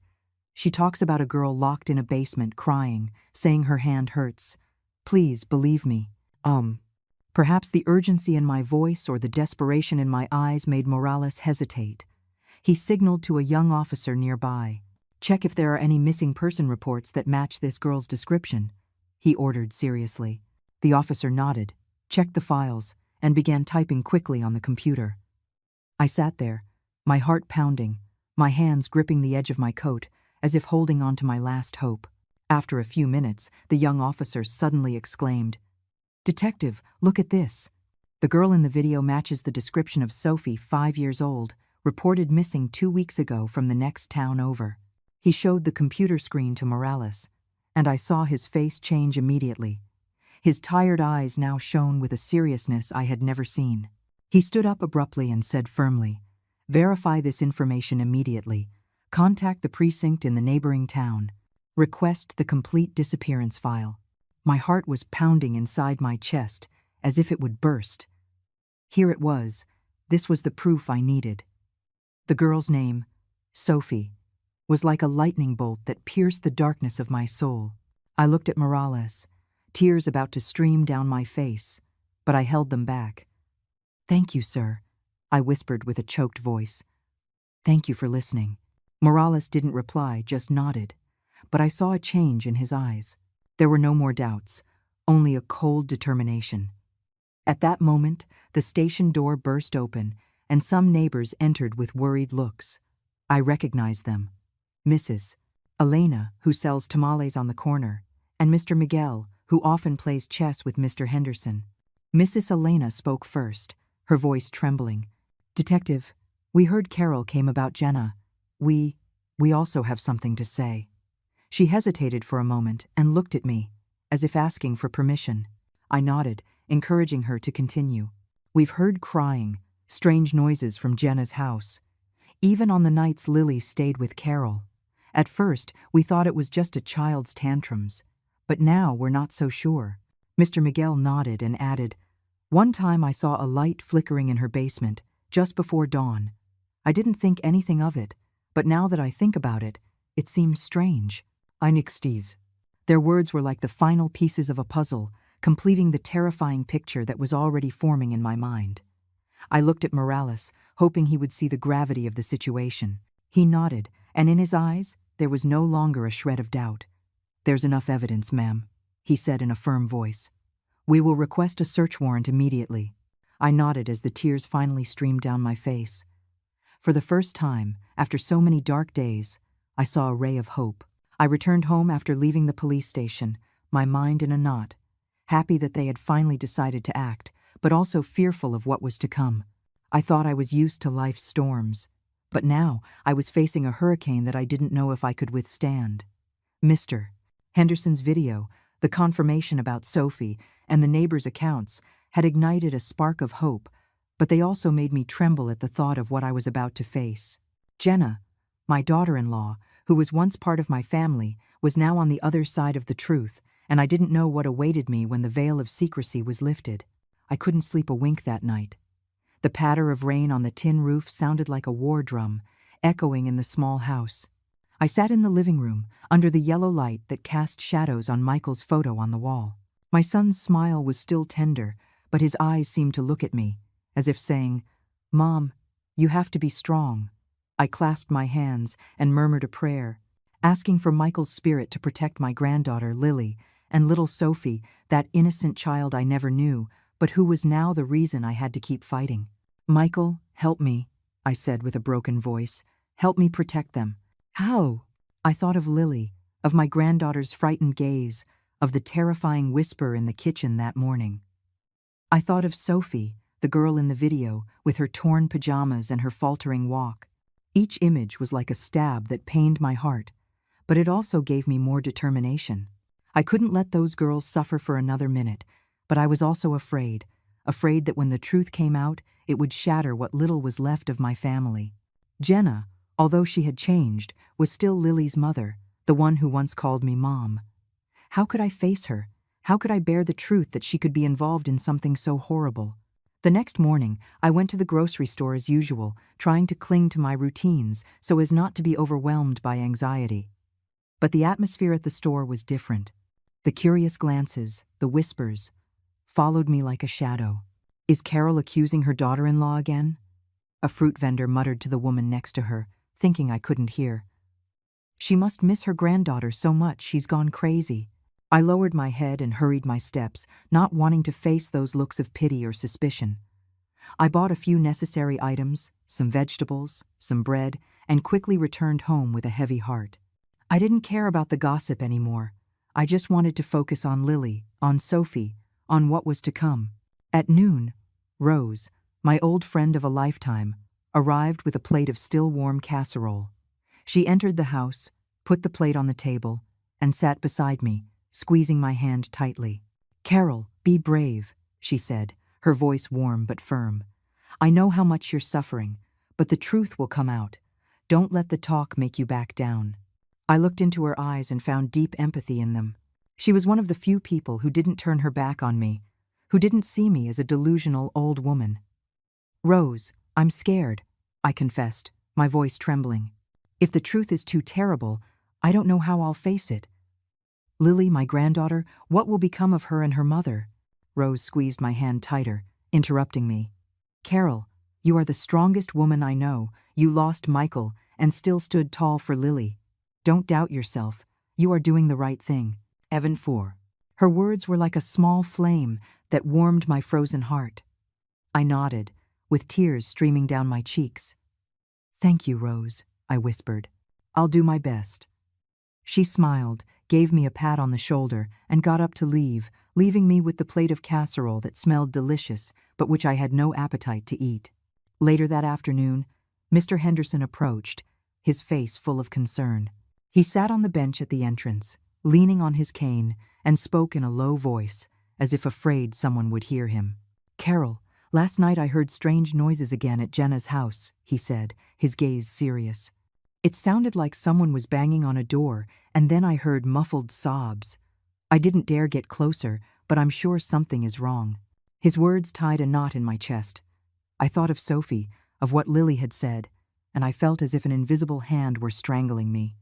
Speaker 1: She talks about a girl locked in a basement crying, saying her hand hurts. Please believe me. Perhaps the urgency in my voice or the desperation in my eyes made Morales hesitate. He signaled to a young officer nearby. "Check if there are any missing person reports that match this girl's description," he ordered seriously. The officer nodded, checked the files, and began typing quickly on the computer. I sat there, my heart pounding, my hands gripping the edge of my coat, as if holding on to my last hope. After a few minutes, the young officer suddenly exclaimed, "Detective, look at this. The girl in the video matches the description of Sophie, 5 years old, reported missing 2 weeks ago from the next town over." He showed the computer screen to Morales, and I saw his face change immediately. His tired eyes now shone with a seriousness I had never seen. He stood up abruptly and said firmly, "Verify this information immediately. Contact the precinct in the neighboring town. Request the complete disappearance file." My heart was pounding inside my chest, as if it would burst. Here it was. This was the proof I needed. The girl's name, Sophie, was like a lightning bolt that pierced the darkness of my soul. I looked at Morales, tears about to stream down my face, but I held them back. "Thank you, sir," I whispered with a choked voice. "Thank you for listening." Morales didn't reply, just nodded, but I saw a change in his eyes. There were no more doubts, only a cold determination. At that moment, the station door burst open, and some neighbors entered with worried looks. I recognized them. Mrs. Elena, who sells tamales on the corner, and Mr. Miguel, who often plays chess with Mr. Henderson. Mrs. Elena spoke first, her voice trembling. "Detective, we heard Carol came about Jenna. We also have something to say." She hesitated for a moment and looked at me, as if asking for permission. I nodded, encouraging her to continue. "We've heard crying, strange noises from Jenna's house, even on the nights Lily stayed with Carol. At first, we thought it was just a child's tantrums, but now we're not so sure." Mr. Miguel nodded and added, "One time I saw a light flickering in her basement, just before dawn. I didn't think anything of it, but now that I think about it, it seems strange." I nixed. Their words were like the final pieces of a puzzle, completing the terrifying picture that was already forming in my mind. I looked at Morales, hoping he would see the gravity of the situation. He nodded, and in his eyes, there was no longer a shred of doubt. "There's enough evidence, ma'am," he said in a firm voice. "We will request a search warrant immediately." I nodded as the tears finally streamed down my face. For the first time, after so many dark days, I saw a ray of hope. I returned home after leaving the police station, my mind in a knot, happy that they had finally decided to act, but also fearful of what was to come. I thought I was used to life's storms, but now I was facing a hurricane that I didn't know if I could withstand. Mr. Henderson's video, the confirmation about Sophie, and the neighbors' accounts had ignited a spark of hope, but they also made me tremble at the thought of what I was about to face. Jenna, my daughter-in-law, who was once part of my family, was now on the other side of the truth, and I didn't know what awaited me when the veil of secrecy was lifted. I couldn't sleep a wink that night. The patter of rain on the tin roof sounded like a war drum, echoing in the small house. I sat in the living room, under the yellow light that cast shadows on Michael's photo on the wall. My son's smile was still tender, but his eyes seemed to look at me, as if saying, "Mom, you have to be strong." I clasped my hands and murmured a prayer, asking for Michael's spirit to protect my granddaughter, Lily, and little Sophie, that innocent child I never knew, but who was now the reason I had to keep fighting. "Michael, help me," I said with a broken voice. "Help me protect them." "How?" I thought of Lily, of my granddaughter's frightened gaze, of the terrifying whisper in the kitchen that morning. I thought of Sophie, the girl in the video, with her torn pajamas and her faltering walk. Each image was like a stab that pained my heart, but it also gave me more determination. I couldn't let those girls suffer for another minute, but I was also afraid that when the truth came out, it would shatter what little was left of my family. Jenna, although she had changed, was still Lily's mother, the one who once called me Mom. How could I face her? How could I bear the truth that she could be involved in something so horrible? The next morning, I went to the grocery store as usual, trying to cling to my routines so as not to be overwhelmed by anxiety. But the atmosphere at the store was different. The curious glances, the whispers, followed me like a shadow. Is Carol accusing her daughter-in-law again? a fruit vendor muttered to the woman next to her, thinking I couldn't hear. She must miss her granddaughter so much she's gone crazy. I lowered my head and hurried my steps, not wanting to face those looks of pity or suspicion. I bought a few necessary items, some vegetables, some bread, and quickly returned home with a heavy heart. I didn't care about the gossip anymore. I just wanted to focus on Lily, on Sophie, on what was to come. At noon, Rose, my old friend of a lifetime, arrived with a plate of still warm casserole. She entered the house, put the plate on the table, and sat beside me, squeezing my hand tightly. "Carol, be brave," she said, her voice warm but firm. "I know how much you're suffering, but the truth will come out. Don't let the talk make you back down." I looked into her eyes and found deep empathy in them. She was one of the few people who didn't turn her back on me, who didn't see me as a delusional old woman. "Rose, I'm scared," I confessed, my voice trembling. "If the truth is too terrible, I don't know how I'll face it. Lily, my granddaughter, what will become of her and her mother?" Rose squeezed my hand tighter, interrupting me. "Carol, you are the strongest woman I know. You lost Michael and still stood tall for Lily. Don't doubt yourself. You are doing the right thing. Evan 4. Her words were like a small flame that warmed my frozen heart. I nodded, with tears streaming down my cheeks. "Thank you, Rose," I whispered. "I'll do my best." She smiled, gave me a pat on the shoulder, and got up to leave, leaving me with the plate of casserole that smelled delicious, but which I had no appetite to eat. Later that afternoon, Mr. Henderson approached, his face full of concern. He sat on the bench at the entrance, leaning on his cane, and spoke in a low voice, as if afraid someone would hear him. "Carol, last night I heard strange noises again at Jenna's house," he said, his gaze serious. "It sounded like someone was banging on a door, and then I heard muffled sobs. I didn't dare get closer, but I'm sure something is wrong." His words tied a knot in my chest. I thought of Sophie, of what Lily had said, and I felt as if an invisible hand were strangling me.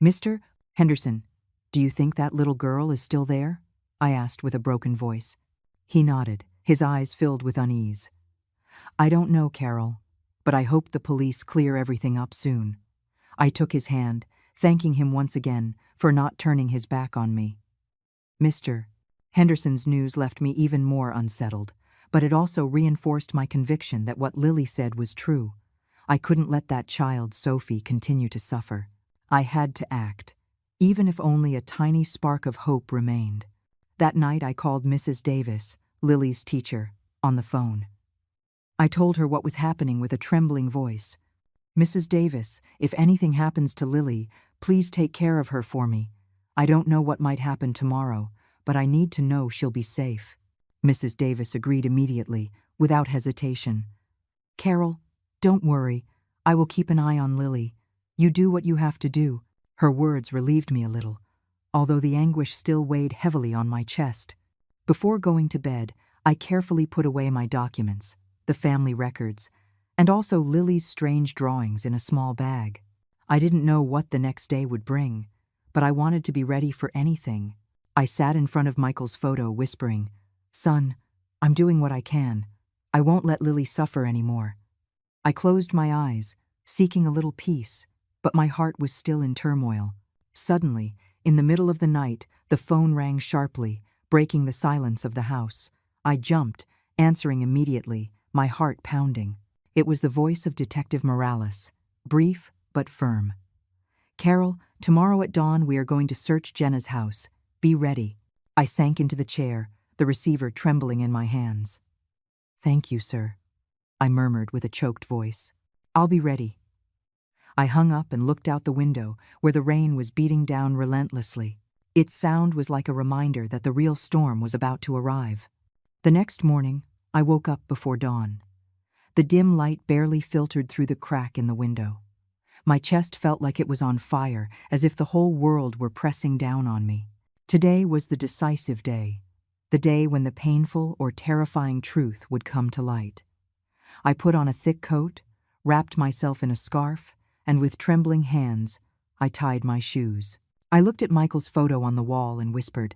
Speaker 1: "Mr. Henderson, do you think that little girl is still there?" I asked with a broken voice. He nodded, his eyes filled with unease. "I don't know, Carol, but I hope the police clear everything up soon." I took his hand, thanking him once again for not turning his back on me. Mr. Henderson's news left me even more unsettled, but it also reinforced my conviction that what Lily said was true. I couldn't let that child, Sophie, continue to suffer. I had to act, even if only a tiny spark of hope remained. That night I called Mrs. Davis, Lily's teacher, on the phone. I told her what was happening with a trembling voice. "Mrs. Davis, if anything happens to Lily, please take care of her for me. I don't know what might happen tomorrow, but I need to know she'll be safe." Mrs. Davis agreed immediately, without hesitation. "Carol, don't worry. I will keep an eye on Lily. You do what you have to do." Her words relieved me a little, although the anguish still weighed heavily on my chest. Before going to bed, I carefully put away my documents, the family records, and also Lily's strange drawings in a small bag. I didn't know what the next day would bring, but I wanted to be ready for anything. I sat in front of Michael's photo, whispering, "Son, I'm doing what I can. I won't let Lily suffer anymore." I closed my eyes, seeking a little peace, but my heart was still in turmoil. Suddenly, in the middle of the night, the phone rang sharply, breaking the silence of the house. I jumped, answering immediately, my heart pounding. It was the voice of Detective Morales, brief but firm. "Carol, tomorrow at dawn we are going to search Jenna's house. Be ready." I sank into the chair, the receiver trembling in my hands. "Thank you, sir," I murmured with a choked voice. "I'll be ready." I hung up and looked out the window, where the rain was beating down relentlessly. Its sound was like a reminder that the real storm was about to arrive. The next morning, I woke up before dawn. The dim light barely filtered through the crack in the window. My chest felt like it was on fire, as if the whole world were pressing down on me. Today was the decisive day, the day when the painful or terrifying truth would come to light. I put on a thick coat, wrapped myself in a scarf, and with trembling hands, I tied my shoes. I looked at Michael's photo on the wall and whispered,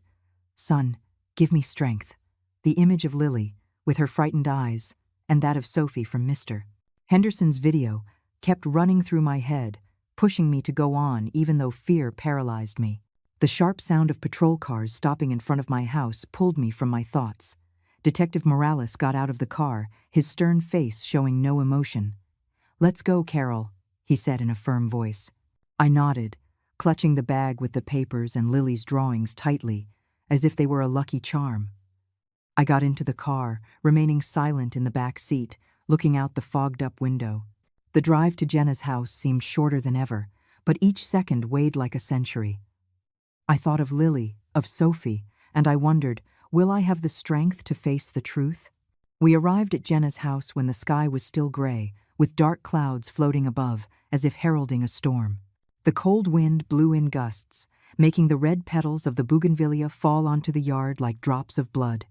Speaker 1: "Son, give me strength." The image of Lily, with her frightened eyes, and that of Sophie from Mr. Henderson's video kept running through my head, pushing me to go on even though fear paralyzed me. The sharp sound of patrol cars stopping in front of my house pulled me from my thoughts. Detective Morales got out of the car, his stern face showing no emotion. "Let's go, Carol," he said in a firm voice. I nodded, clutching the bag with the papers and Lily's drawings tightly, as if they were a lucky charm. I got into the car, remaining silent in the back seat, looking out the fogged-up window. The drive to Jenna's house seemed shorter than ever, but each second weighed like a century. I thought of Lily, of Sophie, and I wondered, will I have the strength to face the truth? We arrived at Jenna's house when the sky was still gray, with dark clouds floating above, as if heralding a storm. The cold wind blew in gusts, making the red petals of the bougainvillea fall onto the yard like drops of blood.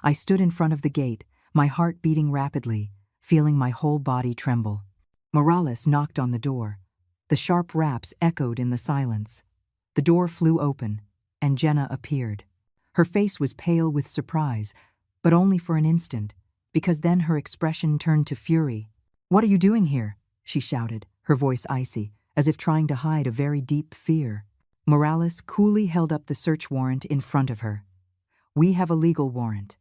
Speaker 1: I stood in front of the gate, my heart beating rapidly, feeling my whole body tremble. Morales knocked on the door. The sharp raps echoed in the silence. The door flew open, and Jenna appeared. Her face was pale with surprise, but only for an instant, because then her expression turned to fury. "What are you doing here?" she shouted, her voice icy, as if trying to hide a very deep fear. Morales coolly held up the search warrant in front of her. "We have a legal warrant.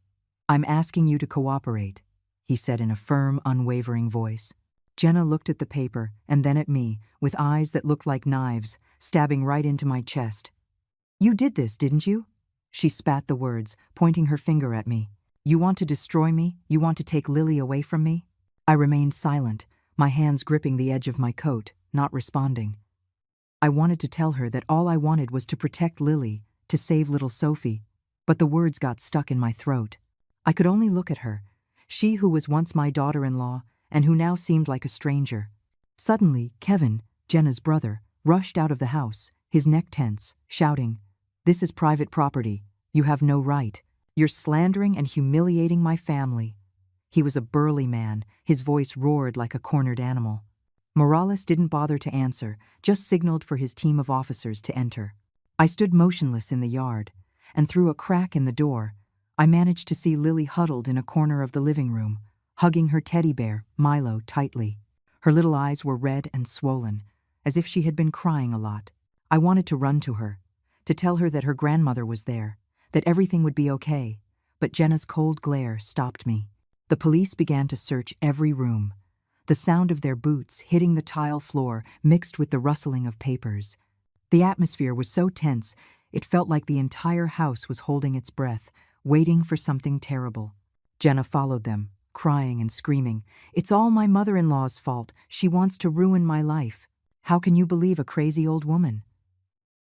Speaker 1: I'm asking you to cooperate," he said in a firm, unwavering voice. Jenna looked at the paper and then at me, with eyes that looked like knives, stabbing right into my chest. "You did this, didn't you?" She spat the words, pointing her finger at me. "You want to destroy me? You want to take Lily away from me?" I remained silent, my hands gripping the edge of my coat, not responding. I wanted to tell her that all I wanted was to protect Lily, to save little Sophie, but the words got stuck in my throat. I could only look at her, she who was once my daughter-in-law and who now seemed like a stranger. Suddenly, Kevin, Jenna's brother, rushed out of the house, his neck tense, shouting, "This is private property. You have no right. You're slandering and humiliating my family." He was a burly man, his voice roared like a cornered animal. Morales didn't bother to answer, just signaled for his team of officers to enter. I stood motionless in the yard, and through a crack in the door, I managed to see Lily huddled in a corner of the living room, hugging her teddy bear, Milo, tightly. Her little eyes were red and swollen, as if she had been crying a lot. I wanted to run to her, to tell her that her grandmother was there, that everything would be okay, but Jenna's cold glare stopped me. The police began to search every room. The sound of their boots hitting the tile floor mixed with the rustling of papers. The atmosphere was so tense, it felt like the entire house was holding its breath, waiting for something terrible. Jenna followed them, crying and screaming, "It's all my mother-in-law's fault. She wants to ruin my life. How can you believe a crazy old woman?"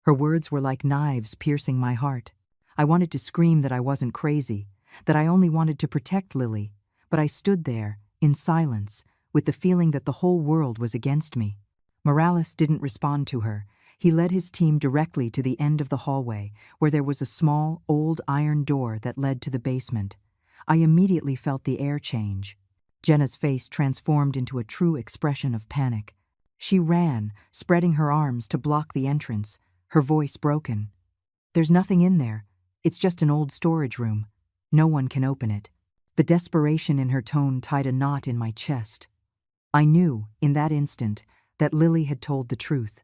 Speaker 1: Her words were like knives piercing my heart. I wanted to scream that I wasn't crazy, that I only wanted to protect Lily, but I stood there, in silence, with the feeling that the whole world was against me. Morales didn't respond to her. He led his team directly to the end of the hallway, where there was a small, old iron door that led to the basement. I immediately felt the air change. Jenna's face transformed into a true expression of panic. She ran, spreading her arms to block the entrance, her voice broken. "There's nothing in there. It's just an old storage room. No one can open it." The desperation in her tone tied a knot in my chest. I knew, in that instant, that Lily had told the truth.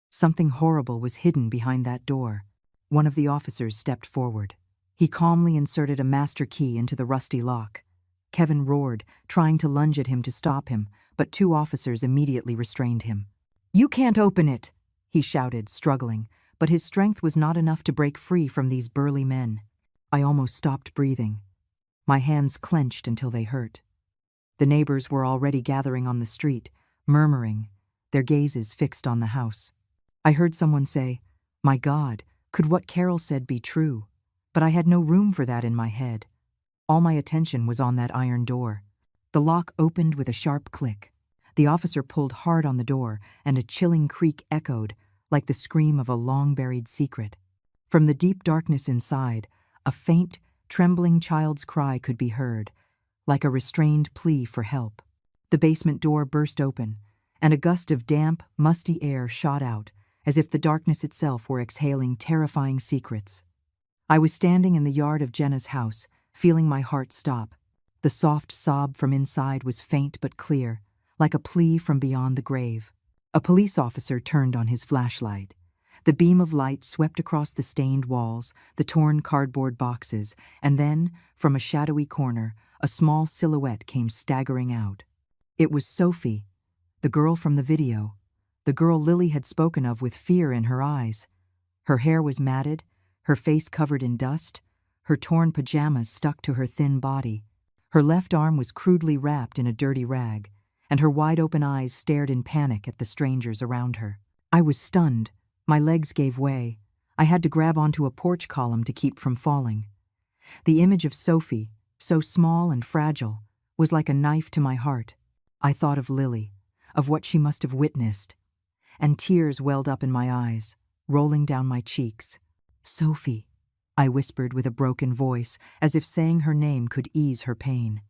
Speaker 1: Something horrible was hidden behind that door. One of the officers stepped forward. He calmly inserted a master key into the rusty lock. Kevin roared, trying to lunge at him to stop him, but two officers immediately restrained him. "You can't open it!" he shouted, struggling, but his strength was not enough to break free from these burly men. I almost stopped breathing. My hands clenched until they hurt. The neighbors were already gathering on the street, murmuring, their gazes fixed on the house. I heard someone say, "My God, could what Carol said be true?" But I had no room for that in my head. All my attention was on that iron door. The lock opened with a sharp click. The officer pulled hard on the door, and a chilling creak echoed, like the scream of a long-buried secret. From the deep darkness inside, a faint, trembling child's cry could be heard, like a restrained plea for help. The basement door burst open, and a gust of damp, musty air shot out, as if the darkness itself were exhaling terrifying secrets. I was standing in the yard of Jenna's house, feeling my heart stop. The soft sob from inside was faint but clear, like a plea from beyond the grave. A police officer turned on his flashlight. The beam of light swept across the stained walls, the torn cardboard boxes, and then, from a shadowy corner, a small silhouette came staggering out. It was Sophie, the girl from the video, the girl Lily had spoken of with fear in her eyes. Her hair was matted, her face covered in dust, her torn pajamas stuck to her thin body. Her left arm was crudely wrapped in a dirty rag, and her wide-open eyes stared in panic at the strangers around her. I was stunned. My legs gave way. I had to grab onto a porch column to keep from falling. The image of Sophie, so small and fragile, was like a knife to my heart. I thought of Lily, of what she must have witnessed, and tears welled up in my eyes, rolling down my cheeks. "Sophie," I whispered with a broken voice, as if saying her name could ease her pain.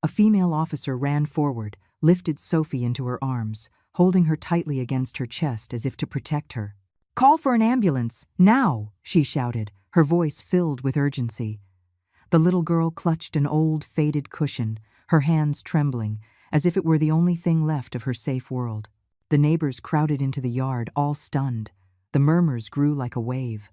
Speaker 1: A female officer ran forward, lifted Sophie into her arms, holding her tightly against her chest as if to protect her. "Call for an ambulance, now!" she shouted, her voice filled with urgency. The little girl clutched an old, faded cushion, her hands trembling, as if it were the only thing left of her safe world. The neighbors crowded into the yard, all stunned. The murmurs grew like a wave.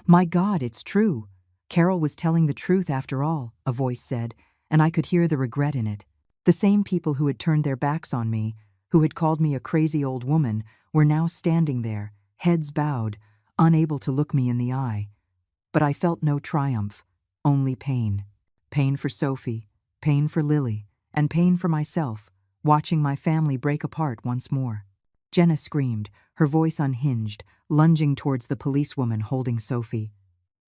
Speaker 1: "My God, it's true! Carol was telling the truth after all," a voice said, and I could hear the regret in it. The same people who had turned their backs on me, who had called me a crazy old woman, were now standing there, heads bowed, unable to look me in the eye. But I felt no triumph, only pain. Pain for Sophie, pain for Lily, and pain for myself, watching my family break apart once more. Jenna screamed, her voice unhinged, lunging towards the policewoman holding Sophie.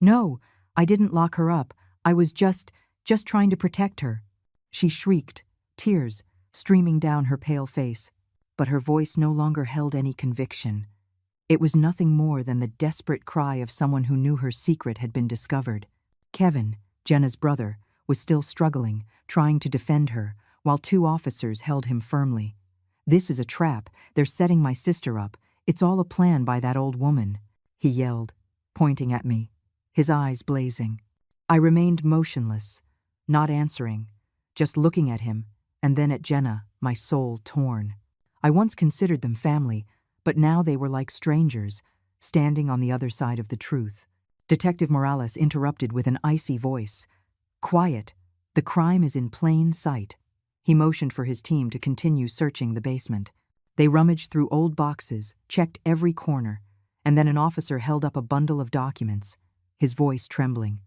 Speaker 1: "No, I didn't lock her up. I was just trying to protect her," she shrieked, tears streaming down her pale face. But her voice no longer held any conviction. It was nothing more than the desperate cry of someone who knew her secret had been discovered. Kevin, Jenna's brother, was still struggling, trying to defend her, while two officers held him firmly. "This is a trap. They're setting my sister up. It's all a plan by that old woman," he yelled, pointing at me, his eyes blazing. I remained motionless, not answering, just looking at him, and then at Jenna, my soul torn. I once considered them family, but now they were like strangers, standing on the other side of the truth. Detective Morales interrupted with an icy voice. "Quiet. The crime is in plain sight." He motioned for his team to continue searching the basement. They rummaged through old boxes, checked every corner, and then an officer held up a bundle of documents, his voice trembling.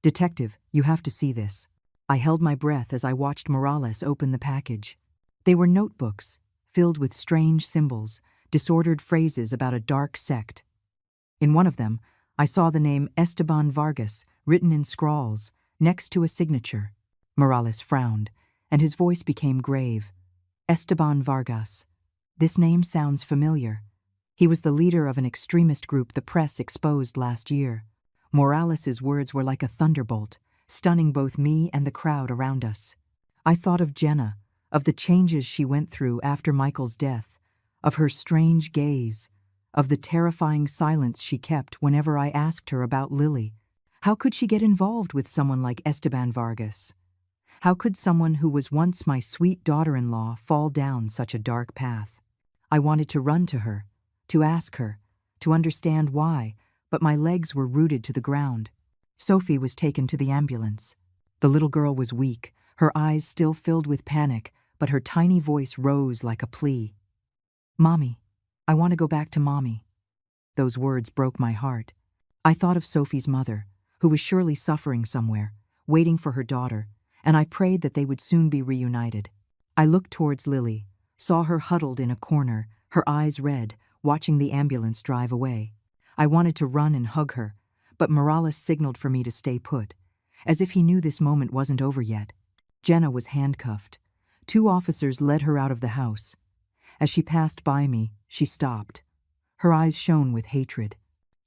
Speaker 1: "Detective, you have to see this." I held my breath as I watched Morales open the package. They were notebooks, filled with strange symbols, disordered phrases about a dark sect. In one of them, I saw the name Esteban Vargas written in scrawls, next to a signature. Morales frowned, and his voice became grave. Esteban Vargas. This name sounds familiar. He was the leader of an extremist group the press exposed last year. Morales's words were like a thunderbolt, stunning both me and the crowd around us. I thought of Jenna, of the changes she went through after Michael's death, of her strange gaze, of the terrifying silence she kept whenever I asked her about Lily. How could she get involved with someone like Esteban Vargas? How could someone who was once my sweet daughter-in-law fall down such a dark path? I wanted to run to her, to ask her, to understand why, but my legs were rooted to the ground. Sophie was taken to the ambulance. The little girl was weak, her eyes still filled with panic, but her tiny voice rose like a plea. "Mommy, I want to go back to Mommy." Those words broke my heart. I thought of Sophie's mother, who was surely suffering somewhere, waiting for her daughter, and I prayed that they would soon be reunited. I looked towards Lily, saw her huddled in a corner, her eyes red, watching the ambulance drive away. I wanted to run and hug her, but Morales signaled for me to stay put, as if he knew this moment wasn't over yet. Jenna was handcuffed. Two officers led her out of the house. As she passed by me, she stopped. Her eyes shone with hatred.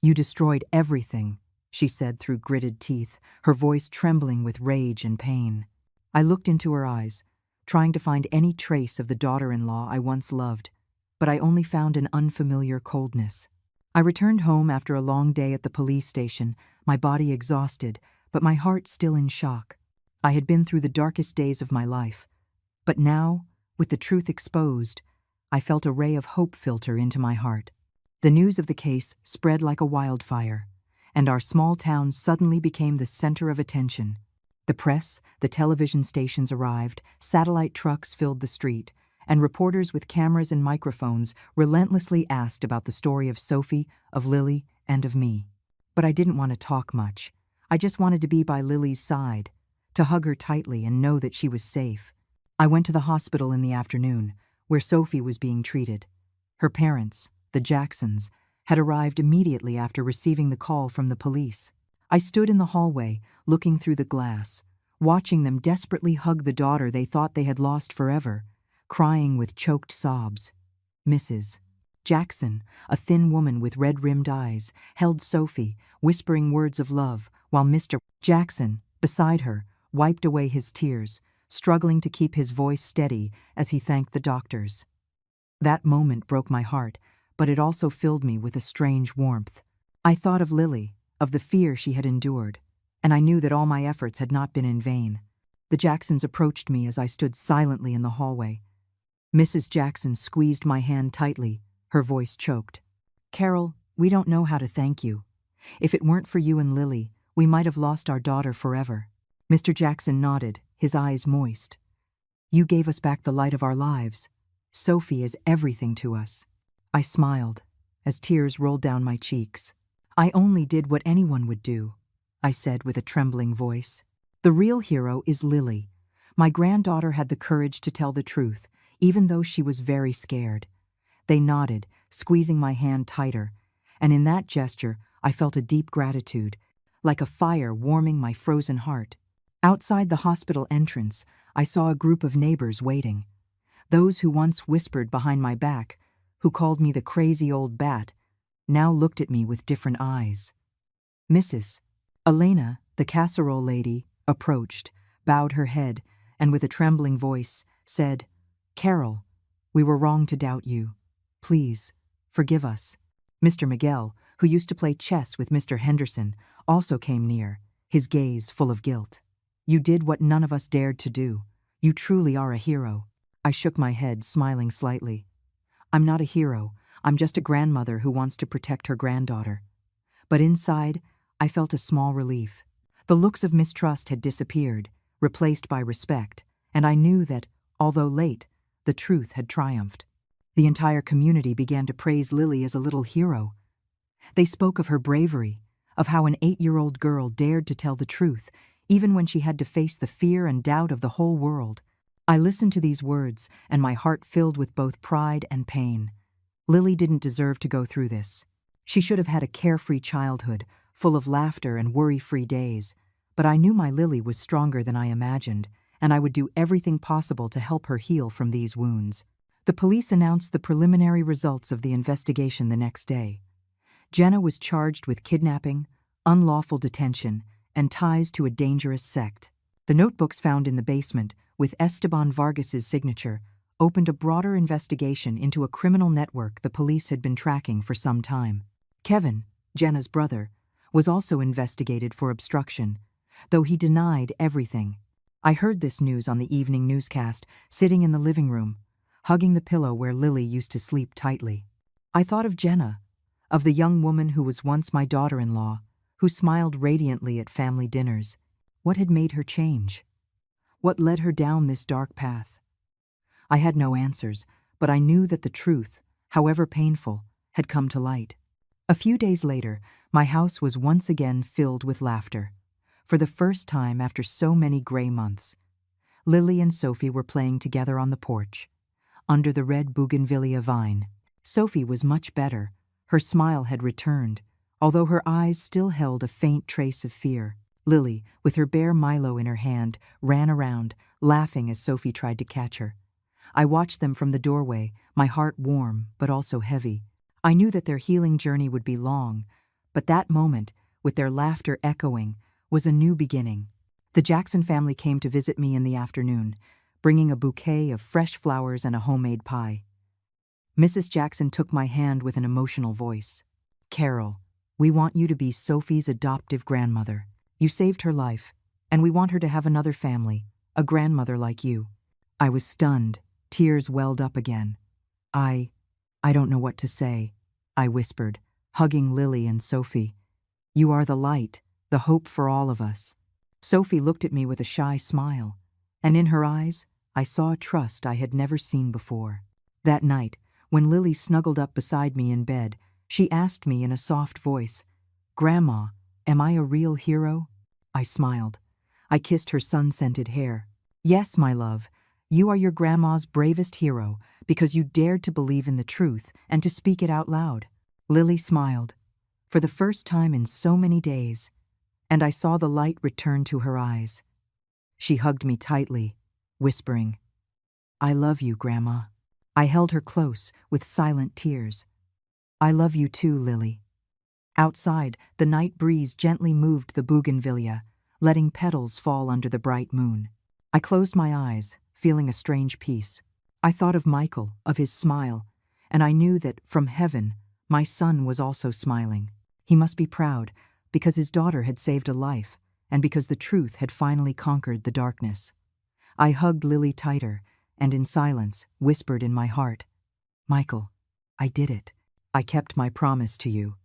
Speaker 1: "You destroyed everything," she said through gritted teeth, her voice trembling with rage and pain. I looked into her eyes, trying to find any trace of the daughter-in-law I once loved, but I only found an unfamiliar coldness. I returned home after a long day at the police station, my body exhausted, but my heart still in shock. I had been through the darkest days of my life, but now, with the truth exposed, I felt a ray of hope filter into my heart. The news of the case spread like a wildfire, and our small town suddenly became the center of attention. The press, the television stations arrived, satellite trucks filled the street, and reporters with cameras and microphones relentlessly asked about the story of Sophie, of Lily, and of me. But I didn't want to talk much. I just wanted to be by Lily's side, to hug her tightly and know that she was safe. I went to the hospital in the afternoon, where Sophie was being treated. Her parents, the Jacksons, had arrived immediately after receiving the call from the police. I stood in the hallway, looking through the glass, watching them desperately hug the daughter they thought they had lost forever, crying with choked sobs. Mrs. Jackson, a thin woman with red-rimmed eyes, held Sophie, whispering words of love, while Mr. Jackson, beside her, wiped away his tears, struggling to keep his voice steady as he thanked the doctors. That moment broke my heart, but it also filled me with a strange warmth. I thought of Lily, of the fear she had endured, and I knew that all my efforts had not been in vain. The Jacksons approached me as I stood silently in the hallway. Mrs. Jackson squeezed my hand tightly, her voice choked. "Carol, we don't know how to thank you. If it weren't for you and Lily, we might have lost our daughter forever." Mr. Jackson nodded, his eyes moist. "You gave us back the light of our lives. Sophie is everything to us." I smiled, as tears rolled down my cheeks. "I only did what anyone would do," I said with a trembling voice. "The real hero is Lily. My granddaughter had the courage to tell the truth, even though she was very scared." They nodded, squeezing my hand tighter, and in that gesture I felt a deep gratitude, like a fire warming my frozen heart. Outside the hospital entrance, I saw a group of neighbors waiting. Those who once whispered behind my back, who called me the crazy old bat, now looked at me with different eyes. Mrs. Elena, the casserole lady, approached, bowed her head, and with a trembling voice said, "Carol, we were wrong to doubt you. Please, forgive us." Mr. Miguel, who used to play chess with Mr. Henderson, also came near, his gaze full of guilt. "You did what none of us dared to do. You truly are a hero." I shook my head, smiling slightly. "I'm not a hero. I'm just a grandmother who wants to protect her granddaughter." But inside, I felt a small relief. The looks of mistrust had disappeared, replaced by respect, and I knew that, although late, the truth had triumphed. The entire community began to praise Lily as a little hero. They spoke of her bravery, of how an 8-year-old girl dared to tell the truth, even when she had to face the fear and doubt of the whole world. I listened to these words, and my heart filled with both pride and pain. Lily didn't deserve to go through this. She should have had a carefree childhood, full of laughter and worry-free days. But I knew my Lily was stronger than I imagined, and I would do everything possible to help her heal from these wounds. The police announced the preliminary results of the investigation the next day. Jenna was charged with kidnapping, unlawful detention, and ties to a dangerous sect. The notebooks found in the basement, with Esteban Vargas's signature, opened a broader investigation into a criminal network the police had been tracking for some time. Kevin, Jenna's brother, was also investigated for obstruction, though he denied everything. I heard this news on the evening newscast, sitting in the living room, hugging the pillow where Lily used to sleep tightly. I thought of Jenna, of the young woman who was once my daughter-in-law, who smiled radiantly at family dinners. What had made her change? What led her down this dark path? I had no answers, but I knew that the truth, however painful, had come to light. A few days later, my house was once again filled with laughter. For the first time after so many gray months, Lily and Sophie were playing together on the porch, under the red bougainvillea vine. Sophie was much better. Her smile had returned, although her eyes still held a faint trace of fear. Lily, with her bare Milo in her hand, ran around, laughing as Sophie tried to catch her. I watched them from the doorway, my heart warm but also heavy. I knew that their healing journey would be long, but that moment, with their laughter echoing, was a new beginning. The Jackson family came to visit me in the afternoon, bringing a bouquet of fresh flowers and a homemade pie. Mrs. Jackson took my hand with an emotional voice. "Carol, we want you to be Sophie's adoptive grandmother. You saved her life, And we want her to have another family, a grandmother like you." I was stunned. Tears welled up again. I don't know what to say," I whispered, hugging Lily and Sophie. "You are the light, the hope for all of us." Sophie looked at me with a shy smile, and in her eyes I saw a trust I had never seen before. That night, when Lily snuggled up beside me in bed, she asked me in a soft voice, "Grandma, am I a real hero?" I smiled. I kissed her sun-scented hair. "Yes, my love, you are your grandma's bravest hero because you dared to believe in the truth and to speak it out loud." Lily smiled, for the first time in so many days, and I saw the light return to her eyes. She hugged me tightly, whispering, "I love you, Grandma." I held her close with silent tears. "I love you too, Lily." Outside, the night breeze gently moved the bougainvillea, letting petals fall under the bright moon. I closed my eyes, feeling a strange peace. I thought of Michael, of his smile, and I knew that, from heaven, my son was also smiling. He must be proud, because his daughter had saved a life, and because the truth had finally conquered the darkness. I hugged Lily tighter, and in silence whispered in my heart, "Michael, I did it. I kept my promise to you."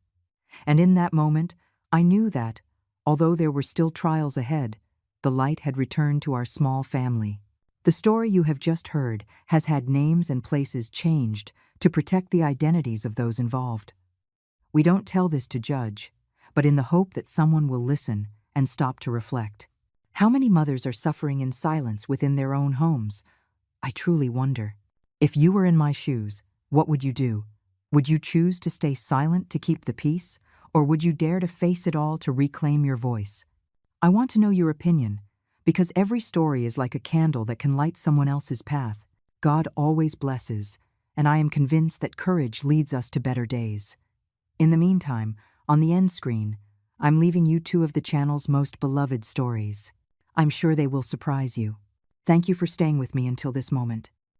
Speaker 1: And in that moment, I knew that, although there were still trials ahead, the light had returned to our small family. The story you have just heard has had names and places changed to protect the identities of those involved. We don't tell this to judge, but in the hope that someone will listen and stop to reflect. How many mothers are suffering in silence within their own homes? I truly wonder. If you were in my shoes, what would you do? Would you choose to stay silent to keep the peace, or would you dare to face it all to reclaim your voice? I want to know your opinion, because every story is like a candle that can light someone else's path. God always blesses, and I am convinced that courage leads us to better days. In the meantime, on the end screen, I'm leaving you two of the channel's most beloved stories. I'm sure they will surprise you. Thank you for staying with me until this moment.